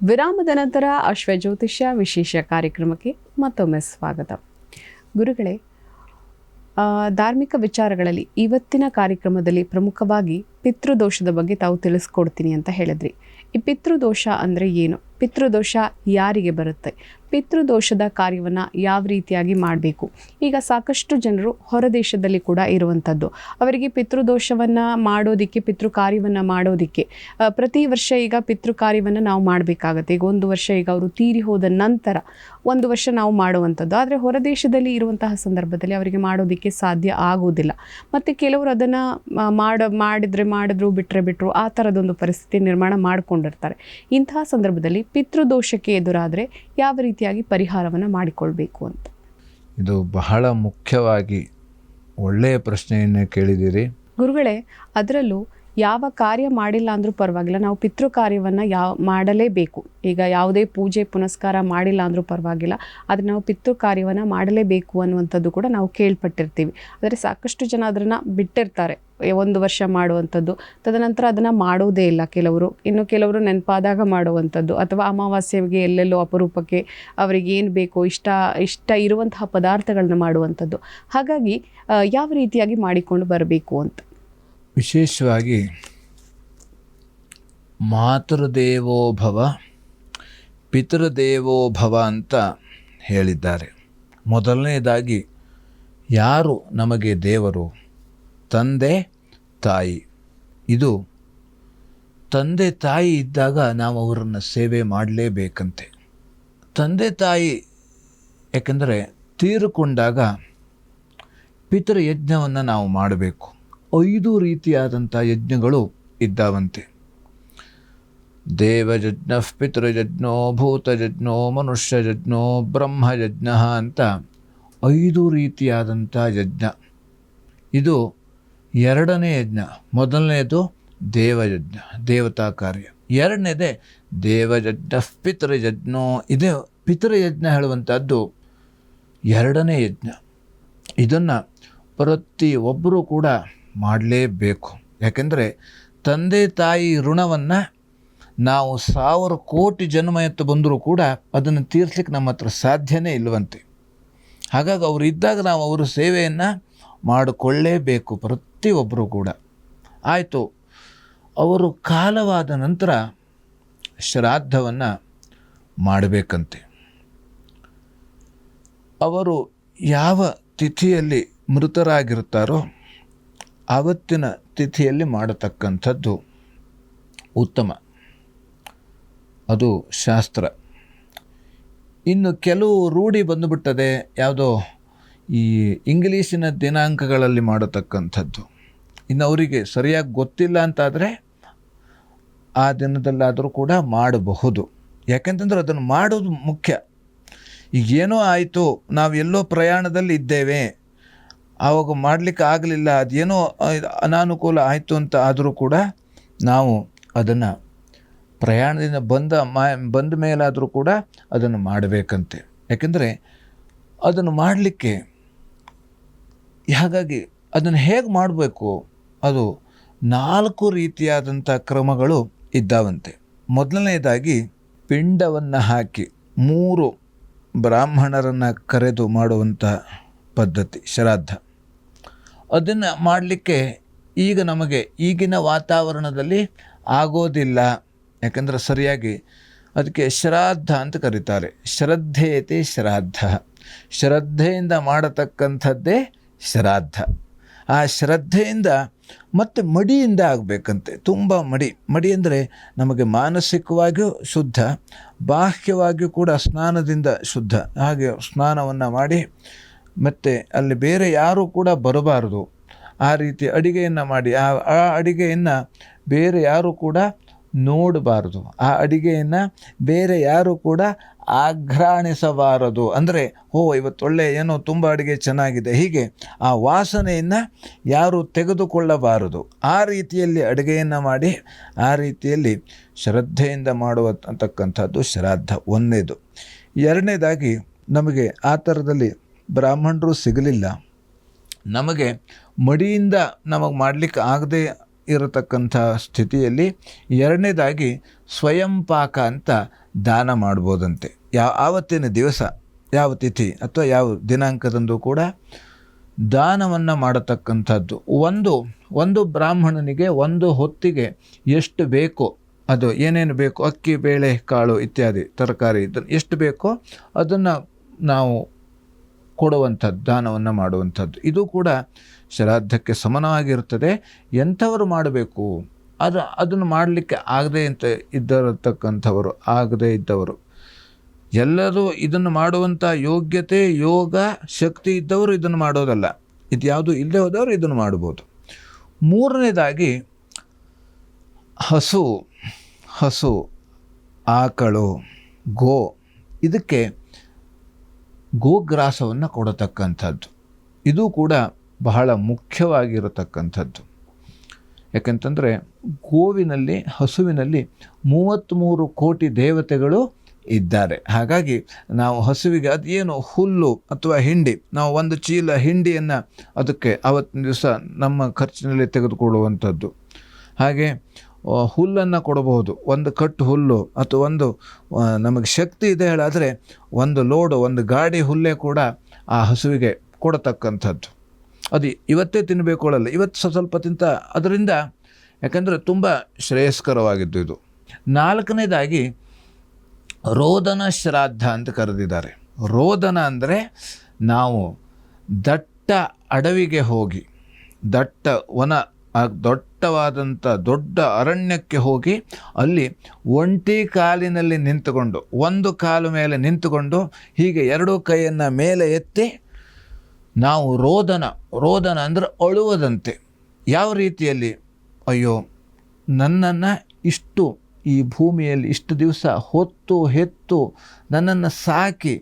ವಿರಾಮದ ನಂತರ ಅಶ್ವಜ್ಯೋತಿಷ್ಯ ವಿಶೇಷ ಕಾರ್ಯಕ್ರಮಕ್ಕೆ ಮತ್ತೊಮ್ಮೆ ಸ್ವಾಗತ. ಗುರುಗಳೇ, ಧಾರ್ಮಿಕ ವಿಚಾರಗಳಲ್ಲಿ ಇವತ್ತಿನ ಕಾರ್ಯಕ್ರಮದಲ್ಲಿ ಪ್ರಮುಖವಾಗಿ ಪಿತೃದೋಷದ ಬಗ್ಗೆ ತಾವು ತಿಳಿಸ್ಕೊಡ್ತೀನಿ ಅಂತ ಹೇಳಿದ್ರಿ. ಈ ಪಿತೃದೋಷ ಅಂದರೆ ಏನು? ಪಿತೃದೋಷ ಯಾರಿಗೆ ಬರುತ್ತೆ? ಪಿತೃದೋಷದ ಕಾರ್ಯವನ್ನು ಯಾವ ರೀತಿಯಾಗಿ ಮಾಡಬೇಕು? ಈಗ ಸಾಕಷ್ಟು ಜನರು ಹೊರದೇಶದಲ್ಲಿ ಕೂಡ ಇರುವಂಥದ್ದು, ಅವರಿಗೆ ಪಿತೃದೋಷವನ್ನು ಮಾಡೋದಕ್ಕೆ, ಪಿತೃ ಕಾರ್ಯವನ್ನು ಮಾಡೋದಕ್ಕೆ ಪ್ರತಿ ವರ್ಷ ಈಗ ಪಿತೃ ಕಾರ್ಯವನ್ನು ನಾವು ಮಾಡಬೇಕಾಗತ್ತೆ. ಈಗ ಒಂದು ವರ್ಷ ಈಗ ಅವರು ತೀರಿ ಹೋದ ನಂತರ ಒಂದು ವರ್ಷ ನಾವು ಮಾಡುವಂಥದ್ದು. ಆದರೆ ಹೊರದೇಶದಲ್ಲಿ ಇರುವಂತಹ ಸಂದರ್ಭದಲ್ಲಿ ಅವರಿಗೆ ಮಾಡೋದಕ್ಕೆ ಸಾಧ್ಯ ಆಗೋದಿಲ್ಲ. ಮತ್ತು ಕೆಲವರು ಅದನ್ನು ಮಾಡಿದ್ರು ಬಿಟ್ಟರು ಆ ಥರದೊಂದು ಪರಿಸ್ಥಿತಿ ನಿರ್ಮಾಣ ಮಾಡಿಕೊಂಡಿರ್ತಾರೆ. ಇಂತಹ ಸಂದರ್ಭದಲ್ಲಿ ಪಿತೃದೋಷಕ್ಕೆ ಎದುರಾದರೆ ಯಾವ ರೀತಿಯಾಗಿ ಪರಿಹಾರವನ್ನು ಮಾಡಿಕೊಳ್ಬೇಕು ಅಂತ? ಇದು ಬಹಳ ಮುಖ್ಯವಾಗಿ ಒಳ್ಳೆಯ ಪ್ರಶ್ನೆಯನ್ನೇ ಕೇಳಿದ್ದೀರಿ ಗುರುಗಳೇ. ಅದರಲ್ಲೂ ಯಾವ ಕಾರ್ಯ ಮಾಡಿಲ್ಲ ಅಂದರೂ ಪರವಾಗಿಲ್ಲ, ನಾವು ಪಿತೃ ಕಾರ್ಯವನ್ನು ಮಾಡಲೇಬೇಕು. ಈಗ ಯಾವುದೇ ಪೂಜೆ ಪುನಸ್ಕಾರ ಮಾಡಿಲ್ಲ ಅಂದರೂ ಪರವಾಗಿಲ್ಲ, ಆದರೆ ನಾವು ಪಿತೃ ಕಾರ್ಯವನ್ನು ಮಾಡಲೇಬೇಕು ಅನ್ನುವಂಥದ್ದು ಕೂಡ ನಾವು ಕೇಳ್ಪಟ್ಟಿರ್ತೀವಿ. ಆದರೆ ಸಾಕಷ್ಟು ಜನ ಅದನ್ನು ಬಿಟ್ಟಿರ್ತಾರೆ, ಒಂದು ವರ್ಷ ಮಾಡುವಂಥದ್ದು, ತದನಂತರ ಅದನ್ನು ಮಾಡೋದೇ ಇಲ್ಲ ಕೆಲವರು. ಇನ್ನು ಕೆಲವರು ನೆನಪಾದಾಗ ಮಾಡುವಂಥದ್ದು, ಅಥವಾ ಅಮಾವಾಸ್ಯೆಗೆ ಎಲ್ಲೆಲ್ಲೋ ಅಪರೂಪಕ್ಕೆ ಅವರಿಗೆ ಏನು ಬೇಕೋ ಇಷ್ಟ ಇರುವಂತಹ ಪದಾರ್ಥಗಳನ್ನ ಮಾಡುವಂಥದ್ದು. ಹಾಗಾಗಿ ಯಾವ ರೀತಿಯಾಗಿ ಮಾಡಿಕೊಂಡು ಬರಬೇಕು ಅಂತ? ವಿಶೇಷವಾಗಿ ಮಾತೃದೇವೋಭವ ಪಿತೃದೇವೋಭವ ಅಂತ ಹೇಳಿದ್ದಾರೆ. ಮೊದಲನೇದಾಗಿ ಯಾರು ನಮಗೆ ದೇವರು? ತಂದೆ ತಾಯಿ. ಇದು ತಂದೆ ತಾಯಿ ಇದ್ದಾಗ ನಾವು ಅವರನ್ನು ಸೇವೆ ಮಾಡಲೇಬೇಕಂತೆ. ತಂದೆ ತಾಯಿ ಯಾಕೆಂದರೆ ತೀರಿಕೊಂಡಾಗ ಪಿತೃಯಜ್ಞವನ್ನು ನಾವು ಮಾಡಬೇಕು. 5 ರೀತಿಯಾದಂಥ ಯಜ್ಞಗಳು ಇದ್ದಾವಂತೆ. ದೇವಯಜ್ಞ, ಪಿತೃಯಜ್ಞೋ, ಭೂತಯಜ್ಞೋ, ಮನುಷ್ಯಯಜ್ಞೋ, ಬ್ರಹ್ಮಯಜ್ಞ ಅಂತ 5 ರೀತಿಯಾದಂಥ ಯಜ್ಞ. ಇದು 2ನೇ ಯಜ್ಞ. ಮೊದಲನೇದು ದೇವಯಜ್ಞ, ದೇವತಾ ಕಾರ್ಯ. 2ನೇದೇ ದೇವಯಜ್ಞ ಪಿತೃಯಜ್ಞೋ. ಇದೇ ಪಿತೃಯಜ್ಞ ಹೇಳುವಂಥದ್ದು 2ನೇ ಯಜ್ಞ. ಇದನ್ನು ಪ್ರತಿಯೊಬ್ಬರೂ ಕೂಡ ಮಾಡಲೇಬೇಕು. ಯಾಕೆಂದರೆ ತಂದೆ ತಾಯಿ ಋಣವನ್ನು ನಾವು 1000 ಕೋಟಿ ಜನ್ಮ ಎತ್ತು ಬಂದರೂ ಕೂಡ ಅದನ್ನು ತೀರಿಸ್ಲಿಕ್ಕೆ ನಮ್ಮ ಹತ್ರ ಸಾಧ್ಯನೇ ಇಲ್ಲವಂತೆ. ಹಾಗಾಗಿ ಅವರು ಇದ್ದಾಗ ನಾವು ಅವರ ಸೇವೆಯನ್ನು ಮಾಡಿಕೊಳ್ಳೇಬೇಕು ಪ್ರತಿಯೊಬ್ಬರೂ ಕೂಡ. ಆಯಿತು, ಅವರು ಕಾಲವಾದ ನಂತರ ಶ್ರಾದ್ದವನ್ನು ಮಾಡಬೇಕಂತೆ. ಅವರು ಯಾವ ತಿಥಿಯಲ್ಲಿ ಮೃತರಾಗಿರ್ತಾರೋ ಆವತ್ತಿನ ತಿಥಿಯಲ್ಲಿ ಮಾಡತಕ್ಕಂಥದ್ದು ಉತ್ತಮ. ಅದು ಶಾಸ್ತ್ರ. ಇನ್ನು ಕೆಲವು ರೂಢಿ ಬಂದುಬಿಟ್ಟದೆ, ಯಾವುದೋ ಈ ಇಂಗ್ಲೀಷಿನ ದಿನಾಂಕಗಳಲ್ಲಿ ಮಾಡತಕ್ಕಂಥದ್ದು. ಇನ್ನು ಅವರಿಗೆ ಸರಿಯಾಗಿ ಗೊತ್ತಿಲ್ಲ ಅಂತಾದರೆ ಆ ದಿನದಲ್ಲಾದರೂ ಕೂಡ ಮಾಡಬಹುದು. ಯಾಕೆಂತಂದ್ರೆ ಅದನ್ನು ಮಾಡೋದು ಮುಖ್ಯ. ಈಗೇನೋ ಆಯಿತು, ನಾವು ಎಲ್ಲೋ ಪ್ರಯಾಣದಲ್ಲಿ ಇದ್ದೇವೆ, ಆವಾಗ ಮಾಡಲಿಕ್ಕೆ ಆಗಲಿಲ್ಲ, ಅದೇನೋ ಅನಾನುಕೂಲ ಆಯಿತು ಅಂತ ಆದರೂ ಕೂಡ ನಾವು ಅದನ್ನು ಪ್ರಯಾಣದಿಂದ ಬಂದ ಮೇಲಾದರೂ ಕೂಡ ಅದನ್ನು ಮಾಡಬೇಕಂತೆ. ಯಾಕೆಂದರೆ ಅದನ್ನು ಮಾಡಲಿಕ್ಕೆ, ಹಾಗಾಗಿ ಅದನ್ನು ಹೇಗೆ ಮಾಡಬೇಕು, ಅದು 4 ರೀತಿಯಾದಂಥ ಕ್ರಮಗಳು ಇದ್ದಾವಂತೆ. ಮೊದಲನೇದಾಗಿ ಪಿಂಡವನ್ನು ಹಾಕಿ 3 ಬ್ರಾಹ್ಮಣರನ್ನು ಕರೆದು ಮಾಡುವಂಥ ಪದ್ಧತಿ ಶ್ರಾದ್ದ. ಅದನ್ನು ಮಾಡಲಿಕ್ಕೆ ಈಗ ನಮಗೆ ಈಗಿನ ವಾತಾವರಣದಲ್ಲಿ ಆಗೋದಿಲ್ಲ. ಯಾಕಂದರೆ ಸರಿಯಾಗಿ ಅದಕ್ಕೆ ಶ್ರಾದ್ದ ಅಂತ ಕರೀತಾರೆ. ಶ್ರದ್ಧೇತಿ ಶ್ರಾದ್ದ, ಶ್ರದ್ಧೆಯಿಂದ ಮಾಡತಕ್ಕಂಥದ್ದೇ ಶ್ರಾದ್ದ. ಆ ಶ್ರದ್ಧೆಯಿಂದ ಮತ್ತು ಮಡಿಯಿಂದ ಆಗಬೇಕಂತೆ. ತುಂಬ ಮಡಿ ಅಂದರೆ ನಮಗೆ ಮಾನಸಿಕವಾಗಿಯೂ ಶುದ್ಧ, ಬಾಹ್ಯವಾಗಿಯೂ ಕೂಡ ಸ್ನಾನದಿಂದ ಶುದ್ಧ. ಹಾಗೆ ಸ್ನಾನವನ್ನು ಮಾಡಿ ಮತ್ತು ಅಲ್ಲಿ ಬೇರೆ ಯಾರೂ ಕೂಡ ಬರಬಾರದು. ಆ ರೀತಿ ಅಡಿಗೆಯನ್ನು ಮಾಡಿ ಆ ಅಡಿಗೆಯನ್ನು ಬೇರೆ ಯಾರೂ ಕೂಡ ನೋಡಬಾರದು. ಆ ಅಡಿಗೆಯನ್ನು ಬೇರೆ ಯಾರೂ ಕೂಡ ಆಘ್ರಾಣಿಸಬಾರದು. ಅಂದರೆ ಇವತ್ತು ಒಳ್ಳೆ ಏನೋ ತುಂಬ ಅಡುಗೆ ಚೆನ್ನಾಗಿದೆ, ಹೀಗೆ ಆ ವಾಸನೆಯನ್ನು ಯಾರೂ ತೆಗೆದುಕೊಳ್ಳಬಾರದು. ಆ ರೀತಿಯಲ್ಲಿ ಅಡುಗೆಯನ್ನು ಮಾಡಿ ಆ ರೀತಿಯಲ್ಲಿ ಶ್ರದ್ಧೆಯಿಂದ ಮಾಡುವಂತಕ್ಕಂಥದ್ದು ಶ್ರಾದ್ದ. ಒಂದನೇದು. ಎರಡನೇದಾಗಿ, ನಮಗೆ ಆ ಥರದಲ್ಲಿ ಬ್ರಾಹ್ಮಣರು ಸಿಗಲಿಲ್ಲ, ನಮಗೆ ಮಡಿಯಿಂದ ನಮಗೆ ಮಾಡಲಿಕ್ಕೆ ಆಗದೇ ಇರತಕ್ಕಂಥ ಸ್ಥಿತಿಯಲ್ಲಿ ಎರಡನೇದಾಗಿ ಸ್ವಯಂ ಪಾಕ ಅಂತ ದಾನ ಮಾಡ್ಬೋದಂತೆ. ಆವತ್ತಿನ ದಿವಸ, ಯಾವ ತಿಥಿ ಅಥವಾ ಯಾವ ದಿನಾಂಕದಂದು ಕೂಡ ದಾನವನ್ನು ಮಾಡತಕ್ಕಂಥದ್ದು. ಒಂದು ಬ್ರಾಹ್ಮಣನಿಗೆ ಒಂದು ಹೊತ್ತಿಗೆ ಎಷ್ಟು ಬೇಕೋ, ಅದು ಏನೇನು ಬೇಕು, ಅಕ್ಕಿ, ಬೇಳೆ, ಕಾಳು ಇತ್ಯಾದಿ ತರಕಾರಿ ಎಷ್ಟು ಬೇಕೋ ಅದನ್ನು ನಾವು ಕೊಡುವಂಥದ್ದು, ದಾನವನ್ನು ಮಾಡುವಂಥದ್ದು. ಇದು ಕೂಡ ಶ್ರಾದ್ದಕ್ಕೆ ಸಮನಾಗಿರ್ತದೆ. ಎಂಥವರು ಮಾಡಬೇಕು, ಅದನ್ನು ಮಾಡಲಿಕ್ಕೆ ಆಗದೇ ಇದ್ದವರು, ಎಲ್ಲರೂ ಇದನ್ನು ಮಾಡುವಂಥ ಯೋಗ್ಯತೆ, ಯೋಗ, ಶಕ್ತಿ ಇದ್ದವರು ಇದನ್ನು ಮಾಡೋದಲ್ಲ. ಇದು ಯಾವುದು ಇಲ್ಲದೆ ಹೋದವರು ಇದನ್ನು ಮಾಡ್ಬೋದು. ಮೂರನೇದಾಗಿ, ಹಸು, ಆಕಳು, ಇದಕ್ಕೆ ಗೋಗ್ರಾಸವನ್ನು ಕೊಡತಕ್ಕಂಥದ್ದು. ಇದು ಕೂಡ ಬಹಳ ಮುಖ್ಯವಾಗಿರತಕ್ಕಂಥದ್ದು. ಯಾಕೆಂತಂದರೆ ಹಸುವಿನಲ್ಲಿ 33 ಕೋಟಿ ದೇವತೆಗಳು ಇದ್ದಾರೆ. ಹಾಗಾಗಿ ನಾವು ಹಸುವಿಗೆ ಅದೇನು ಹುಲ್ಲು ಅಥವಾ ಹಿಂಡಿ, ನಾವು 1 ಚೀಲ ಹಿಂಡಿಯನ್ನು ಅದಕ್ಕೆ ಆವತ್ತಿನ ದಿವಸ ನಮ್ಮ ಖರ್ಚಿನಲ್ಲಿ ತೆಗೆದುಕೊಳ್ಳುವಂಥದ್ದು. ಹಾಗೆ ಹುಲ್ಲನ್ನು ಕೊಡಬಹುದು, 1 ಕಟ್ಟು ಹುಲ್ಲು ಅಥವಾ ನಮಗೆ ಶಕ್ತಿ ಇದೆ ಹೇಳಾದರೆ 1 ಲೋಡು, 1 ಗಾಡಿ ಹುಲ್ಲೇ ಕೂಡ ಆ ಹಸುವಿಗೆ ಕೊಡತಕ್ಕಂಥದ್ದು. ಅದು ಇವತ್ತೇ ತಿನ್ನಬೇಕೊಳ್ಳಲ್ಲ, ಇವತ್ತು ಸ್ವಲ್ಪ ತಿಂತ ಅದರಿಂದ, ಯಾಕಂದರೆ ತುಂಬ ಶ್ರೇಯಸ್ಕರವಾಗಿದ್ದು ಇದು. ನಾಲ್ಕನೇದಾಗಿ ರೋದನ ಶ್ರಾದ್ದ ಅಂತ ಕರೆದಿದ್ದಾರೆ. ರೋದನ ಅಂದರೆ ನಾವು ದಟ್ಟ ಅಡವಿಗೆ ಹೋಗಿ, ದಟ್ಟ ವನ, ದಟ್ಟವಾದಂಥ ದೊಡ್ಡ ಅರಣ್ಯಕ್ಕೆ ಹೋಗಿ ಅಲ್ಲಿ ಒಂಟಿ ಕಾಲಿನಲ್ಲಿ ನಿಂತುಕೊಂಡು, 1 ಕಾಲು ಮೇಲೆ ನಿಂತುಕೊಂಡು ಹೀಗೆ 2 ಕೈಯನ್ನು ಮೇಲೆ ಎತ್ತಿ ನಾವು ರೋದನ ಅಂದರೆ ಅಳುವುದಂತೆ. ಯಾವ ರೀತಿಯಲ್ಲಿ, ಅಯ್ಯೋ ನನ್ನನ್ನು ಈ ಭೂಮಿಯಲ್ಲಿ ಇಷ್ಟು ದಿವಸ ಹೊತ್ತು ಹೆತ್ತು ನನ್ನನ್ನು ಸಾಕಿ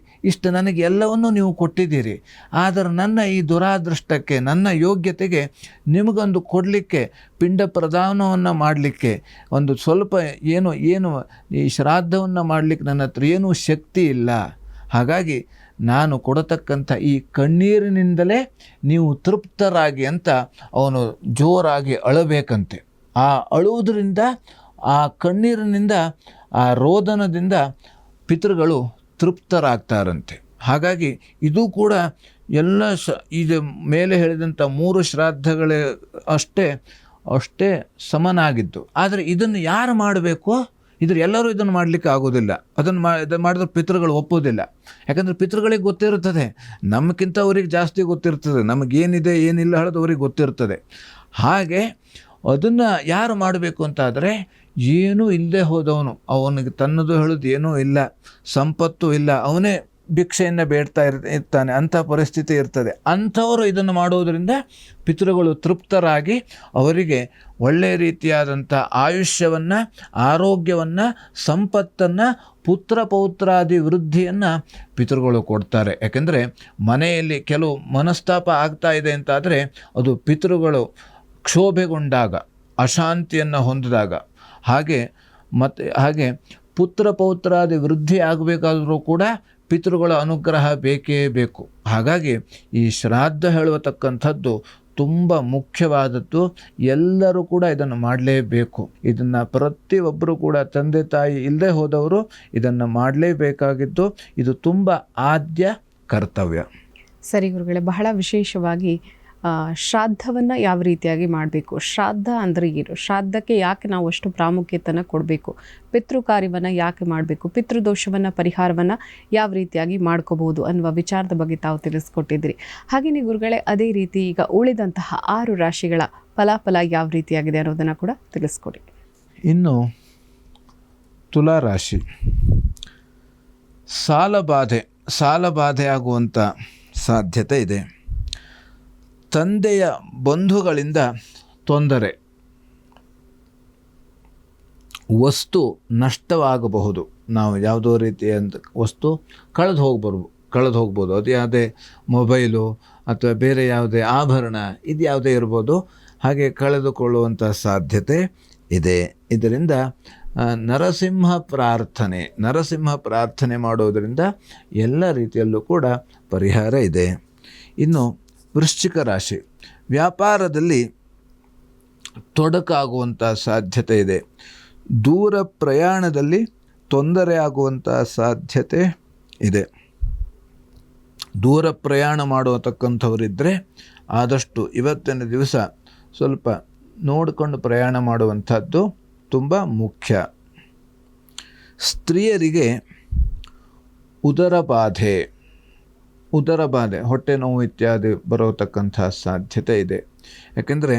ನನಗೆ ಎಲ್ಲವನ್ನೂ ನೀವು ಕೊಟ್ಟಿದ್ದೀರಿ, ಆದರೆ ನನ್ನ ಈ ದುರಾದೃಷ್ಟಕ್ಕೆ, ನನ್ನ ಯೋಗ್ಯತೆಗೆ ನಿಮಗೊಂದು ಕೊಡಲಿಕ್ಕೆ, ಪಿಂಡ ಪ್ರದಾನವನ್ನು ಮಾಡಲಿಕ್ಕೆ ಸ್ವಲ್ಪ ಏನು ಈ ಶ್ರಾದ್ದವನ್ನು ಮಾಡಲಿಕ್ಕೆ ನನ್ನ ಹತ್ರ ಏನೂ ಶಕ್ತಿ ಇಲ್ಲ. ಹಾಗಾಗಿ ನಾನು ಕೊಡತಕ್ಕಂಥ ಈ ಕಣ್ಣೀರಿನಿಂದಲೇ ನೀವು ತೃಪ್ತರಾಗಿ ಅಂತ ಅವನು ಜೋರಾಗಿ ಅಳಬೇಕಂತೆ. ಆ ಅಳುವುದರಿಂದ, ಆ ಕಣ್ಣೀರಿನಿಂದ, ಆ ರೋದನದಿಂದ ಪಿತೃಗಳು ತೃಪ್ತರಾಗ್ತಾರಂತೆ. ಹಾಗಾಗಿ ಇದು ಕೂಡ ಎಲ್ಲ ಇದು ಮೇಲೆ ಹೇಳಿದಂಥ 3 ಶ್ರಾದ್ದಗಳೇ ಅಷ್ಟೇ ಸಮನಾಗಿದ್ದು. ಆದರೆ ಇದನ್ನು ಯಾರು ಮಾಡಬೇಕು, ಎಲ್ಲರೂ ಇದನ್ನು ಮಾಡಲಿಕ್ಕೆ ಆಗೋದಿಲ್ಲ. ಅದನ್ನು ಮಾಡಿದ್ರೆ ಪಿತೃಗಳು ಒಪ್ಪೋದಿಲ್ಲ. ಯಾಕಂದರೆ ಪಿತೃಗಳಿಗೆ ಗೊತ್ತಿರುತ್ತದೆ, ನಮಗಿಂತ ಅವ್ರಿಗೆ ಜಾಸ್ತಿ ಗೊತ್ತಿರ್ತದೆ, ನಮಗೇನಿದೆ ಏನಿಲ್ಲ ಹೇಳೋದು ಅವ್ರಿಗೆ ಗೊತ್ತಿರ್ತದೆ. ಹಾಗೆ ಅದನ್ನು ಯಾರು ಮಾಡಬೇಕು ಅಂತಾದರೆ, ಏನೂ ಇಲ್ಲದೆ ಹೋದವನು, ಅವನಿಗೆ ತನ್ನದು ಹೇಳೋದು ಏನೂ ಇಲ್ಲ, ಸಂಪತ್ತು ಇಲ್ಲ, ಅವನೇ ಭಿಕ್ಷೆಯನ್ನು ಬೇಡ್ತಾ ಇರ್ತಾನೆ, ಅಂಥ ಪರಿಸ್ಥಿತಿ ಇರ್ತದೆ. ಅಂಥವರು ಇದನ್ನು ಮಾಡೋದರಿಂದ ಪಿತೃಗಳು ತೃಪ್ತರಾಗಿ ಅವರಿಗೆ ಒಳ್ಳೆಯ ರೀತಿಯಾದಂಥ ಆಯುಷ್ಯವನ್ನು, ಆರೋಗ್ಯವನ್ನು, ಸಂಪತ್ತನ್ನು, ಪುತ್ರ ಪೌತ್ರಾದಿ ವೃದ್ಧಿಯನ್ನು ಪಿತೃಗಳು ಕೊಡ್ತಾರೆ. ಯಾಕೆಂದರೆ ಮನೆಯಲ್ಲಿ ಕೆಲವು ಮನಸ್ತಾಪ ಆಗ್ತಾ ಇದೆ ಅಂತಾದರೆ ಅದು ಪಿತೃಗಳು ಕ್ಷೋಭೆಗೊಂಡಾಗ, ಅಶಾಂತಿಯನ್ನು ಹೊಂದಿದಾಗ. ಹಾಗೆ ಪುತ್ರ ಪೌತ್ರಾದಿ ವೃದ್ಧಿ ಆಗಬೇಕಾದರೂ ಕೂಡ ಪಿತೃಗಳ ಅನುಗ್ರಹ ಬೇಕೇ ಬೇಕು. ಹಾಗಾಗಿ ಈ ಶ್ರಾದ್ದ ಹೇಳುವತಕ್ಕಂಥದ್ದು ತುಂಬ ಮುಖ್ಯವಾದದ್ದು. ಎಲ್ಲರೂ ಕೂಡ ಇದನ್ನು ಮಾಡಲೇಬೇಕು. ಇದನ್ನು ಪ್ರತಿಯೊಬ್ಬರು ಕೂಡ, ತಂದೆ ತಾಯಿ ಇಲ್ಲದೆ ಹೋದವರು ಇದನ್ನು ಮಾಡಲೇಬೇಕಾಗಿದ್ದು ಇದು ತುಂಬ ಆದ್ಯ ಕರ್ತವ್ಯ. ಸರಿ ಗುರುಗಳೇ, ಬಹಳ ವಿಶೇಷವಾಗಿ ಶ್ರಾದ್ದವನ್ನು ಯಾವ ರೀತಿಯಾಗಿ ಮಾಡಬೇಕು, ಶ್ರಾದ್ದ ಅಂದರೆ ಏನು, ಶ್ರಾದ್ದಕ್ಕೆ ಯಾಕೆ ನಾವು ಅಷ್ಟು ಪ್ರಾಮುಖ್ಯತೆಯನ್ನು ಕೊಡಬೇಕು, ಪಿತೃ ಕಾರ್ಯವನ್ನು ಯಾಕೆ ಮಾಡಬೇಕು, ಪಿತೃದೋಷವನ್ನು ಪರಿಹಾರವನ್ನು ಯಾವ ರೀತಿಯಾಗಿ ಮಾಡ್ಕೋಬಹುದು ಅನ್ನುವ ವಿಚಾರದ ಬಗ್ಗೆ ತಾವು ತಿಳಿಸ್ಕೊಟ್ಟಿದ್ರಿ. ಹಾಗೆಯೇ ಗುರುಗಳೇ, ಅದೇ ರೀತಿ ಈಗ ಉಳಿದಂತಹ 6 ರಾಶಿಗಳ ಫಲಾಫಲ ಯಾವ ರೀತಿಯಾಗಿದೆ ಅನ್ನೋದನ್ನು ಕೂಡ ತಿಳಿಸ್ಕೊಡಿ. ಇನ್ನು ತುಲಾರಾಶಿ, ಸಾಲಬಾಧೆ ಆಗುವಂಥ ಸಾಧ್ಯತೆ ಇದೆ. ತಂದೆಯ ಬಂಧುಗಳಿಂದ ತೊಂದರೆ, ವಸ್ತು ನಷ್ಟವಾಗಬಹುದು. ನಾವು ಯಾವುದೋ ರೀತಿಯ ವಸ್ತು ಕಳೆದು ಹೋಗ್ಬೋದು. ಅದು ಯಾವುದೇ ಮೊಬೈಲು ಅಥವಾ ಬೇರೆ ಯಾವುದೇ ಆಭರಣ, ಇದು ಯಾವುದೇ ಇರ್ಬೋದು, ಹಾಗೆ ಕಳೆದುಕೊಳ್ಳುವಂಥ ಸಾಧ್ಯತೆ ಇದೆ. ಇದರಿಂದ ನರಸಿಂಹ ಪ್ರಾರ್ಥನೆ ಮಾಡೋದರಿಂದ ಎಲ್ಲ ರೀತಿಯಲ್ಲೂ ಕೂಡ ಪರಿಹಾರ ಇದೆ. ಇನ್ನು ವೃಶ್ಚಿಕ ರಾಶಿ, ವ್ಯಾಪಾರದಲ್ಲಿ ತೊಡಕಾಗುವಂಥ ಸಾಧ್ಯತೆ ಇದೆ. ದೂರ ಪ್ರಯಾಣದಲ್ಲಿ ತೊಂದರೆ ಆಗುವಂಥ ಸಾಧ್ಯತೆ ಇದೆ. ದೂರ ಪ್ರಯಾಣ ಮಾಡತಕ್ಕಂಥವರಿದ್ದರೆ ಆದಷ್ಟು ಇವತ್ತಿನ ದಿವಸ ಸ್ವಲ್ಪ ನೋಡಿಕೊಂಡು ಪ್ರಯಾಣ ಮಾಡುವಂಥದ್ದು ತುಂಬ ಮುಖ್ಯ. ಸ್ತ್ರೀಯರಿಗೆ ಉದರಬಾಧೆ, ಹೊಟ್ಟೆ ನೋವು ಇತ್ಯಾದಿ ಬರತಕ್ಕಂಥ ಸಾಧ್ಯತೆ ಇದೆ. ಯಾಕೆಂದರೆ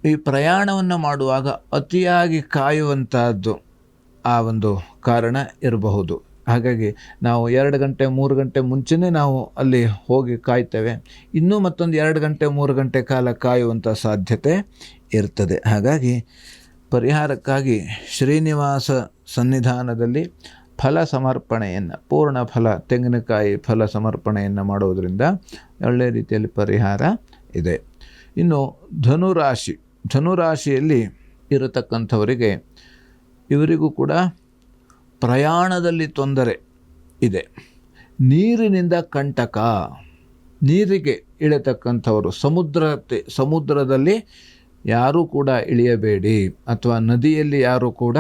ಈ ಪ್ರಯಾಣವನ್ನು ಮಾಡುವಾಗ ಅತಿಯಾಗಿ ಕಾಯುವಂಥದ್ದು ಆ ಒಂದು ಕಾರಣ ಇರಬಹುದು. ಹಾಗಾಗಿ ನಾವು 2 ಗಂಟೆ 3 ಗಂಟೆ ಮುಂಚೆನೇ ನಾವು ಅಲ್ಲಿ ಹೋಗಿ ಕಾಯ್ತೇವೆ, ಇನ್ನೂ ಮತ್ತೊಂದು 2 ಗಂಟೆ 3 ಗಂಟೆ ಕಾಲ ಕಾಯುವಂಥ ಸಾಧ್ಯತೆ ಇರ್ತದೆ. ಹಾಗಾಗಿ ಪರಿಹಾರಕ್ಕಾಗಿ ಶ್ರೀನಿವಾಸ ಸನ್ನಿಧಾನದಲ್ಲಿ ಫಲ ಸಮರ್ಪಣೆಯನ್ನು, ಪೂರ್ಣ ಫಲ ತೆಂಗಿನಕಾಯಿ ಫಲ ಸಮರ್ಪಣೆಯನ್ನು ಮಾಡೋದರಿಂದ ಒಳ್ಳೆಯ ರೀತಿಯಲ್ಲಿ ಪರಿಹಾರ ಇದೆ. ಇನ್ನು ಧನುರಾಶಿಯಲ್ಲಿ ಇರತಕ್ಕಂಥವರಿಗೆ, ಇವರಿಗೂ ಕೂಡ ಪ್ರಯಾಣದಲ್ಲಿ ತೊಂದರೆ ಇದೆ. ನೀರಿನಿಂದ ಕಂಟಕ, ನೀರಿಗೆ ಇಳಿತಕ್ಕಂಥವರು, ಸಮುದ್ರದಲ್ಲಿ ಯಾರೂ ಕೂಡ ಇಳಿಯಬೇಡಿ, ಅಥವಾ ನದಿಯಲ್ಲಿ ಯಾರೂ ಕೂಡ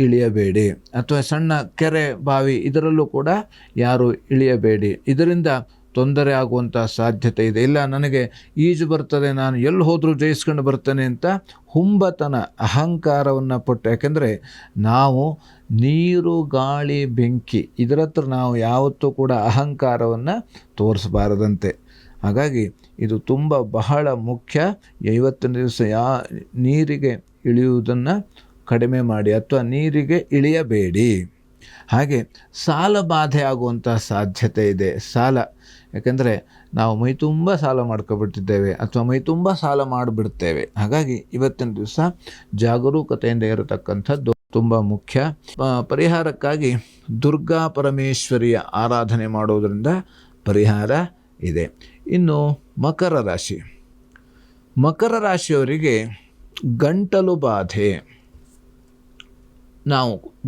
ಇಳಿಯಬೇಡಿ, ಅಥವಾ ಸಣ್ಣ ಕೆರೆ ಬಾವಿ ಇದರಲ್ಲೂ ಕೂಡ ಯಾರೂ ಇಳಿಯಬೇಡಿ. ಇದರಿಂದ ತೊಂದರೆ ಆಗುವಂಥ ಸಾಧ್ಯತೆ ಇದೆ. ಇಲ್ಲ, ನನಗೆ ಈಜು ಬರ್ತದೆ, ನಾನು ಎಲ್ಲಿ ಹೋದರೂ ಜಯಿಸ್ಕೊಂಡು ಬರ್ತೇನೆ ಅಂತ ಹುಂಬತನ, ಅಹಂಕಾರವನ್ನು ಪಟ್ಟು, ಯಾಕೆಂದರೆ ನಾವು ನೀರು ಗಾಳಿ ಬೆಂಕಿ ಇದರ ಹತ್ರ ನಾವು ಯಾವತ್ತೂ ಕೂಡ ಅಹಂಕಾರವನ್ನು ತೋರಿಸಬಾರದಂತೆ. ಹಾಗಾಗಿ ಇದು ಬಹಳ ಮುಖ್ಯ. ಇವತ್ತಿನ ದಿವಸ ನೀರಿಗೆ ಇಳಿಯುವುದನ್ನು ಕಡಿಮೆ ಮಾಡಿ, ಅಥವಾ ನೀರಿಗೆ ಇಳಿಯಬೇಡಿ. ಹಾಗೆ ಸಾಲ ಬಾಧೆ ಆಗುವಂಥ ಸಾಧ್ಯತೆ ಇದೆ. ಯಾಕೆಂದರೆ ನಾವು ಮೈ ತುಂಬ ಸಾಲ ಮಾಡ್ಕೊಬಿಟ್ಟಿದ್ದೇವೆ, ಅಥವಾ ಮೈ ತುಂಬ ಸಾಲ ಮಾಡಿಬಿಡ್ತೇವೆ. ಹಾಗಾಗಿ ಇವತ್ತಿನ ದಿವಸ ಜಾಗರೂಕತೆಯಿಂದ ಇರತಕ್ಕಂಥದ್ದು ತುಂಬ ಮುಖ್ಯ. ಪರಿಹಾರಕ್ಕಾಗಿ ದುರ್ಗಾ ಪರಮೇಶ್ವರಿಯ ಆರಾಧನೆ ಮಾಡೋದರಿಂದ ಪರಿಹಾರ ಇದೆ. ಇನ್ನು ಮಕರ ರಾಶಿಯವರಿಗೆ ಗಂಟಲು ಬಾಧೆ.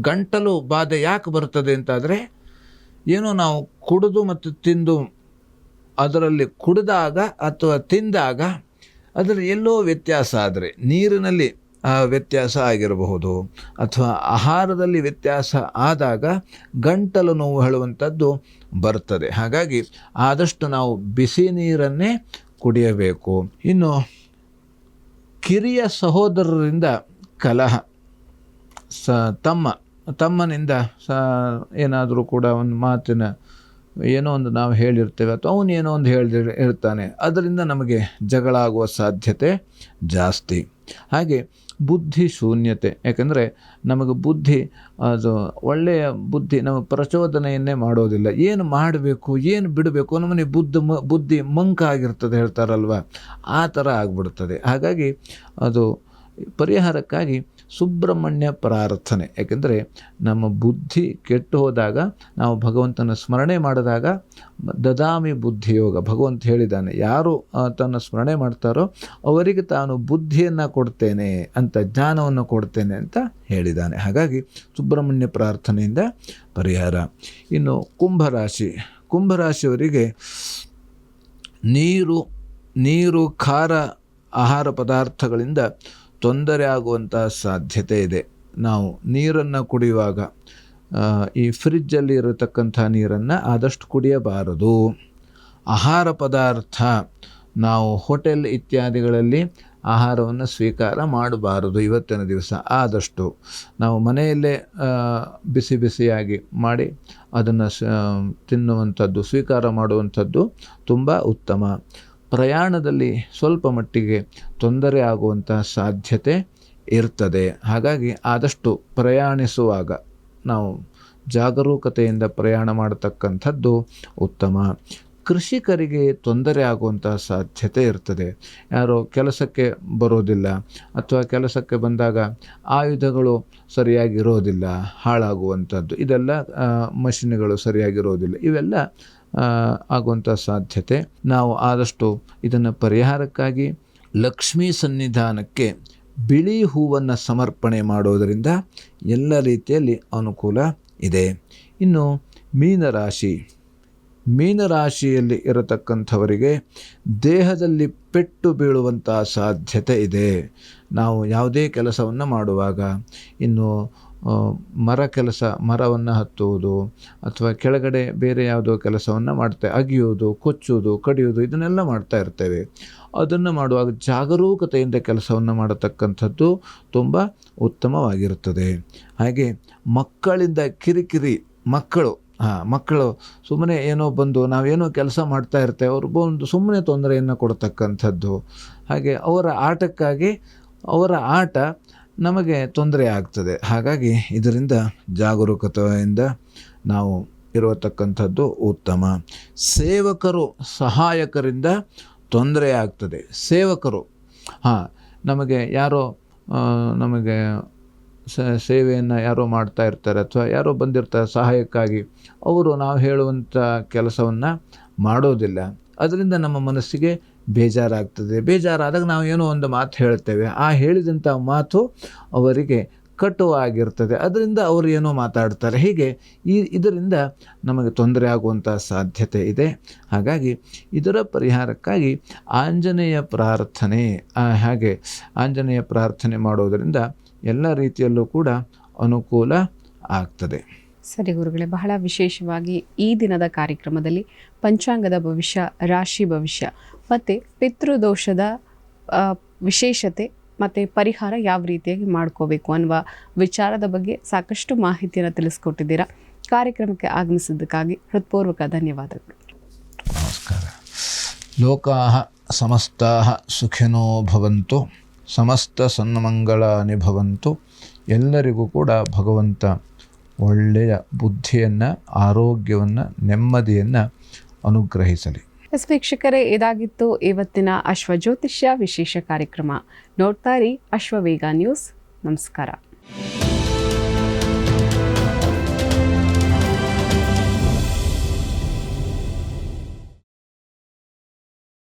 ಗಂಟಲು ಬಾಧೆ ಯಾಕೆ ಬರ್ತದೆ ಅಂತಾದರೆ, ಏನೋ ನಾವು ಕುಡಿದು ಮತ್ತು ತಿಂದು, ಅದರಲ್ಲಿ ಕುಡಿದಾಗ ಅಥವಾ ತಿಂದಾಗ ಅದರಲ್ಲಿ ಎಲ್ಲೋ ವ್ಯತ್ಯಾಸ ಆದರೆ, ನೀರಿನಲ್ಲಿ ವ್ಯತ್ಯಾಸ ಆಗಿರಬಹುದು, ಅಥವಾ ಆಹಾರದಲ್ಲಿ ವ್ಯತ್ಯಾಸ ಆದಾಗ ಗಂಟಲು ನೋವು ಹೇಳುವಂಥದ್ದು ಬರ್ತದೆ. ಹಾಗಾಗಿ ಆದಷ್ಟು ನಾವು ಬಿಸಿ ನೀರನ್ನೇ ಕುಡಿಯಬೇಕು. ಇನ್ನು ಕಿರಿಯ ಸಹೋದರರಿಂದ ಕಲಹ, ತಮ್ಮನಿಂದ ಏನಾದರೂ ಕೂಡ ಒಂದು ಮಾತಿನ ಏನೋ ಒಂದು ನಾವು ಹೇಳಿರ್ತೇವೆ ಅಥವಾ ಅವನು ಏನೋ ಒಂದು ಇರ್ತಾನೆ, ಅದರಿಂದ ನಮಗೆ ಜಗಳ ಆಗುವ ಸಾಧ್ಯತೆ ಜಾಸ್ತಿ. ಹಾಗೆ ಬುದ್ಧಿ ಶೂನ್ಯತೆ, ಯಾಕಂದರೆ ನಮಗೆ ಬುದ್ಧಿ ಅದು ಒಳ್ಳೆಯ ಬುದ್ಧಿ ನಮಗೆ ಪ್ರಚೋದನೆಯನ್ನೇ ಮಾಡೋದಿಲ್ಲ. ಏನು ಮಾಡಬೇಕು ಏನು ಬಿಡಬೇಕು ನಮ್ಮನೆ ಬುದ್ಧಿ ಮಂಕ ಆಗಿರ್ತದೆ ಹೇಳ್ತಾರಲ್ವ, ಆ ಥರ ಆಗಿಬಿಡ್ತದೆ. ಹಾಗಾಗಿ ಅದು ಪರಿಹಾರಕ್ಕಾಗಿ ಸುಬ್ರಹ್ಮಣ್ಯ ಪ್ರಾರ್ಥನೆ, ಯಾಕೆಂದರೆ ನಮ್ಮ ಬುದ್ಧಿ ಕೆಟ್ಟು ಹೋದಾಗ ನಾವು ಭಗವಂತನ ಸ್ಮರಣೆ ಮಾಡಿದಾಗ ದದಾಮಿ ಬುದ್ಧಿಯೋಗ, ಭಗವಂತ ಹೇಳಿದ್ದಾನೆ ಯಾರು ತನ್ನ ಸ್ಮರಣೆ ಮಾಡ್ತಾರೋ ಅವರಿಗೆ ತಾನು ಬುದ್ಧಿಯನ್ನು ಕೊಡ್ತೇನೆ ಅಂತ, ಜ್ಞಾನವನ್ನು ಕೊಡ್ತೇನೆ ಅಂತ ಹೇಳಿದ್ದಾನೆ. ಹಾಗಾಗಿ ಸುಬ್ರಹ್ಮಣ್ಯ ಪ್ರಾರ್ಥನೆಯಿಂದ ಪರಿಹಾರ. ಇನ್ನು ಕುಂಭರಾಶಿಯವರಿಗೆ ನೀರು ಖಾರ ಆಹಾರ ಪದಾರ್ಥಗಳಿಂದ ತೊಂದರೆ ಆಗುವಂಥ ಸಾಧ್ಯತೆ ಇದೆ. ನಾವು ನೀರನ್ನು ಕುಡಿಯುವಾಗ ಈ ಫ್ರಿಜ್ಜಲ್ಲಿ ಇರತಕ್ಕಂಥ ನೀರನ್ನು ಆದಷ್ಟು ಕುಡಿಯಬಾರದು. ಆಹಾರ ಪದಾರ್ಥ ನಾವು ಹೋಟೆಲ್ ಇತ್ಯಾದಿಗಳಲ್ಲಿ ಆಹಾರವನ್ನು ಸ್ವೀಕಾರ ಮಾಡಬಾರದು. ಇವತ್ತಿನ ದಿವಸ ಆದಷ್ಟು ನಾವು ಮನೆಯಲ್ಲೇ ಬಿಸಿಯಾಗಿ ಮಾಡಿ ಅದನ್ನು ತಿನ್ನುವಂಥದ್ದು, ಸ್ವೀಕಾರ ಮಾಡುವಂಥದ್ದು ತುಂಬ ಉತ್ತಮ. ಪ್ರಯಾಣದಲ್ಲಿ ಸ್ವಲ್ಪ ಮಟ್ಟಿಗೆ ತೊಂದರೆ ಆಗುವಂಥ ಸಾಧ್ಯತೆ ಇರ್ತದೆ. ಹಾಗಾಗಿ ಆದಷ್ಟು ಪ್ರಯಾಣಿಸುವಾಗ ನಾವು ಜಾಗರೂಕತೆಯಿಂದ ಪ್ರಯಾಣ ಮಾಡತಕ್ಕಂಥದ್ದು ಉತ್ತಮ. ಕೃಷಿಕರಿಗೆ ತೊಂದರೆ ಆಗುವಂಥ ಸಾಧ್ಯತೆ ಇರ್ತದೆ. ಯಾರೋ ಕೆಲಸಕ್ಕೆ ಬರೋದಿಲ್ಲ ಅಥವಾ ಕೆಲಸಕ್ಕೆ ಬಂದಾಗ ಆಯುಧಗಳು ಸರಿಯಾಗಿರೋದಿಲ್ಲ, ಹಾಳಾಗುವಂಥದ್ದು, ಇದೆಲ್ಲ ಮಷಿನ್ಗಳು ಸರಿಯಾಗಿರೋದಿಲ್ಲ, ಇವೆಲ್ಲ ಆಗುವಂಥ ಸಾಧ್ಯತೆ. ನಾವು ಆದಷ್ಟು ಇದನ್ನು ಪರಿಹಾರಕ್ಕಾಗಿ ಲಕ್ಷ್ಮೀ ಸನ್ನಿಧಾನಕ್ಕೆ ಬಿಳಿ ಹೂವನ್ನು ಸಮರ್ಪಣೆ ಮಾಡೋದರಿಂದ ಎಲ್ಲ ರೀತಿಯಲ್ಲಿ ಅನುಕೂಲ ಇದೆ. ಇನ್ನು ಮೀನರಾಶಿಯಲ್ಲಿ ಇರತಕ್ಕಂಥವರಿಗೆ ದೇಹದಲ್ಲಿ ಪೆಟ್ಟು ಬೀಳುವಂಥ ಸಾಧ್ಯತೆ ಇದೆ. ನಾವು ಯಾವುದೇ ಕೆಲಸವನ್ನು ಮಾಡುವಾಗ, ಇನ್ನು ಮರವನ್ನು ಹತ್ತುವುದು ಅಥವಾ ಕೆಳಗಡೆ ಬೇರೆ ಯಾವುದೋ ಕೆಲಸವನ್ನು ಅಗಿಯೋದು, ಕೊಚ್ಚುವುದು, ಕಡಿಯೋದು, ಇದನ್ನೆಲ್ಲ ಮಾಡ್ತಾ ಇರ್ತೇವೆ. ಅದನ್ನು ಮಾಡುವಾಗ ಜಾಗರೂಕತೆಯಿಂದ ಕೆಲಸವನ್ನು ಮಾಡತಕ್ಕಂಥದ್ದು ತುಂಬ ಉತ್ತಮವಾಗಿರುತ್ತದೆ. ಹಾಗೆ ಮಕ್ಕಳಿಂದ ಕಿರಿಕಿರಿ, ಮಕ್ಕಳು ಸುಮ್ಮನೆ ಏನೋ ಬಂದು ನಾವೇನೋ ಕೆಲಸ ಮಾಡ್ತಾ ಇರ್ತೇವೆ, ಅವ್ರು ಬಂದು ಸುಮ್ಮನೆ ತೊಂದರೆಯನ್ನು ಕೊಡ್ತಕ್ಕಂಥದ್ದು. ಹಾಗೆ ಅವರ ಆಟಕ್ಕಾಗಿ ಅವರ ಆಟ ನಮಗೆ ತೊಂದರೆ ಆಗ್ತದೆ. ಹಾಗಾಗಿ ಇದರಿಂದ ಜಾಗರೂಕತೆಯಿಂದ ನಾವು ಇರತಕ್ಕಂಥದ್ದು ಉತ್ತಮ. ಸಹಾಯಕರಿಂದ ತೊಂದರೆ ಆಗ್ತದೆ. ನಮಗೆ ಯಾರೋ ನಮಗೆ ಸೇವೆಯನ್ನು ಯಾರೋ ಮಾಡ್ತಾ ಇರ್ತಾರೆ ಅಥವಾ ಯಾರೋ ಬಂದಿರ್ತಾರೆ ಸಹಾಯಕ್ಕಾಗಿ, ಅವರು ನಾವು ಹೇಳುವಂಥ ಕೆಲಸವನ್ನು ಮಾಡೋದಿಲ್ಲ. ಅದರಿಂದ ನಮ್ಮ ಮನಸ್ಸಿಗೆ ಬೇಜಾರಾಗ್ತದೆ. ಬೇಜಾರಾದಾಗ ನಾವು ಏನೋ ಒಂದು ಮಾತು ಹೇಳ್ತೇವೆ, ಆ ಹೇಳಿದಂಥ ಮಾತು ಅವರಿಗೆ ಕಟುವಾಗಿರ್ತದೆ, ಅದರಿಂದ ಅವರು ಏನೋ ಮಾತಾಡ್ತಾರೆ. ಹೀಗೆ ಇದರಿಂದ ನಮಗೆ ತೊಂದರೆ ಆಗುವಂಥ ಸಾಧ್ಯತೆ ಇದೆ. ಹಾಗಾಗಿ ಇದರ ಪರಿಹಾರಕ್ಕಾಗಿ ಆಂಜನೇಯ ಪ್ರಾರ್ಥನೆ ಮಾಡೋದರಿಂದ ಎಲ್ಲ ರೀತಿಯಲ್ಲೂ ಕೂಡ ಅನುಕೂಲ ಆಗ್ತದೆ. ಸರಿ ಗುರುಗಳೇ, ಬಹಳ ವಿಶೇಷವಾಗಿ ಈ ದಿನದ ಕಾರ್ಯಕ್ರಮದಲ್ಲಿ ಪಂಚಾಂಗದ ಭವಿಷ್ಯ, ರಾಶಿ ಭವಿಷ್ಯ ಮತ್ತು ಪಿತೃದೋಷದ ವಿಶೇಷತೆ ಮತ್ತು ಪರಿಹಾರ ಯಾವ ರೀತಿಯಾಗಿ ಮಾಡ್ಕೋಬೇಕು ಅನ್ನುವ ವಿಚಾರದ ಬಗ್ಗೆ ಸಾಕಷ್ಟು ಮಾಹಿತಿಯನ್ನು ತಿಳಿಸ್ಕೊಟ್ಟಿದ್ದೀರಾ. ಕಾರ್ಯಕ್ರಮಕ್ಕೆ ಆಗಮಿಸಿದ್ದಕ್ಕಾಗಿ ಹೃತ್ಪೂರ್ವಕ ಧನ್ಯವಾದಗಳು. ನಮಸ್ಕಾರ. ಲೋಕಾಃ ಸಮಸ್ತಾಃ ಸುಖಿನೋ ಭವಂತು, ಸಮಸ್ತ ಸನ್ಮಂಗಳಾನಿ ಭವಂತು. ಎಲ್ಲರಿಗೂ ಕೂಡ ಭಗವಂತ ಒಳ್ಳೆಯ ಬುದ್ಧಿಯನ್ನು, ಆರೋಗ್ಯವನ್ನು, ನೆಮ್ಮದಿಯನ್ನು ಅನುಗ್ರಹಿಸಲಿ. ವೀಕ್ಷಕರೇ, ಇದಾಗಿತ್ತು ಇವತ್ತಿನ ಅಶ್ವಜ್ಯೋತಿಷ್ಯ ವಿಶೇಷ ಕಾರ್ಯಕ್ರಮ. ನೋಡ್ತಾ ಇರಿ ಅಶ್ವವೇಗ ನ್ಯೂಸ್. ನಮಸ್ಕಾರ.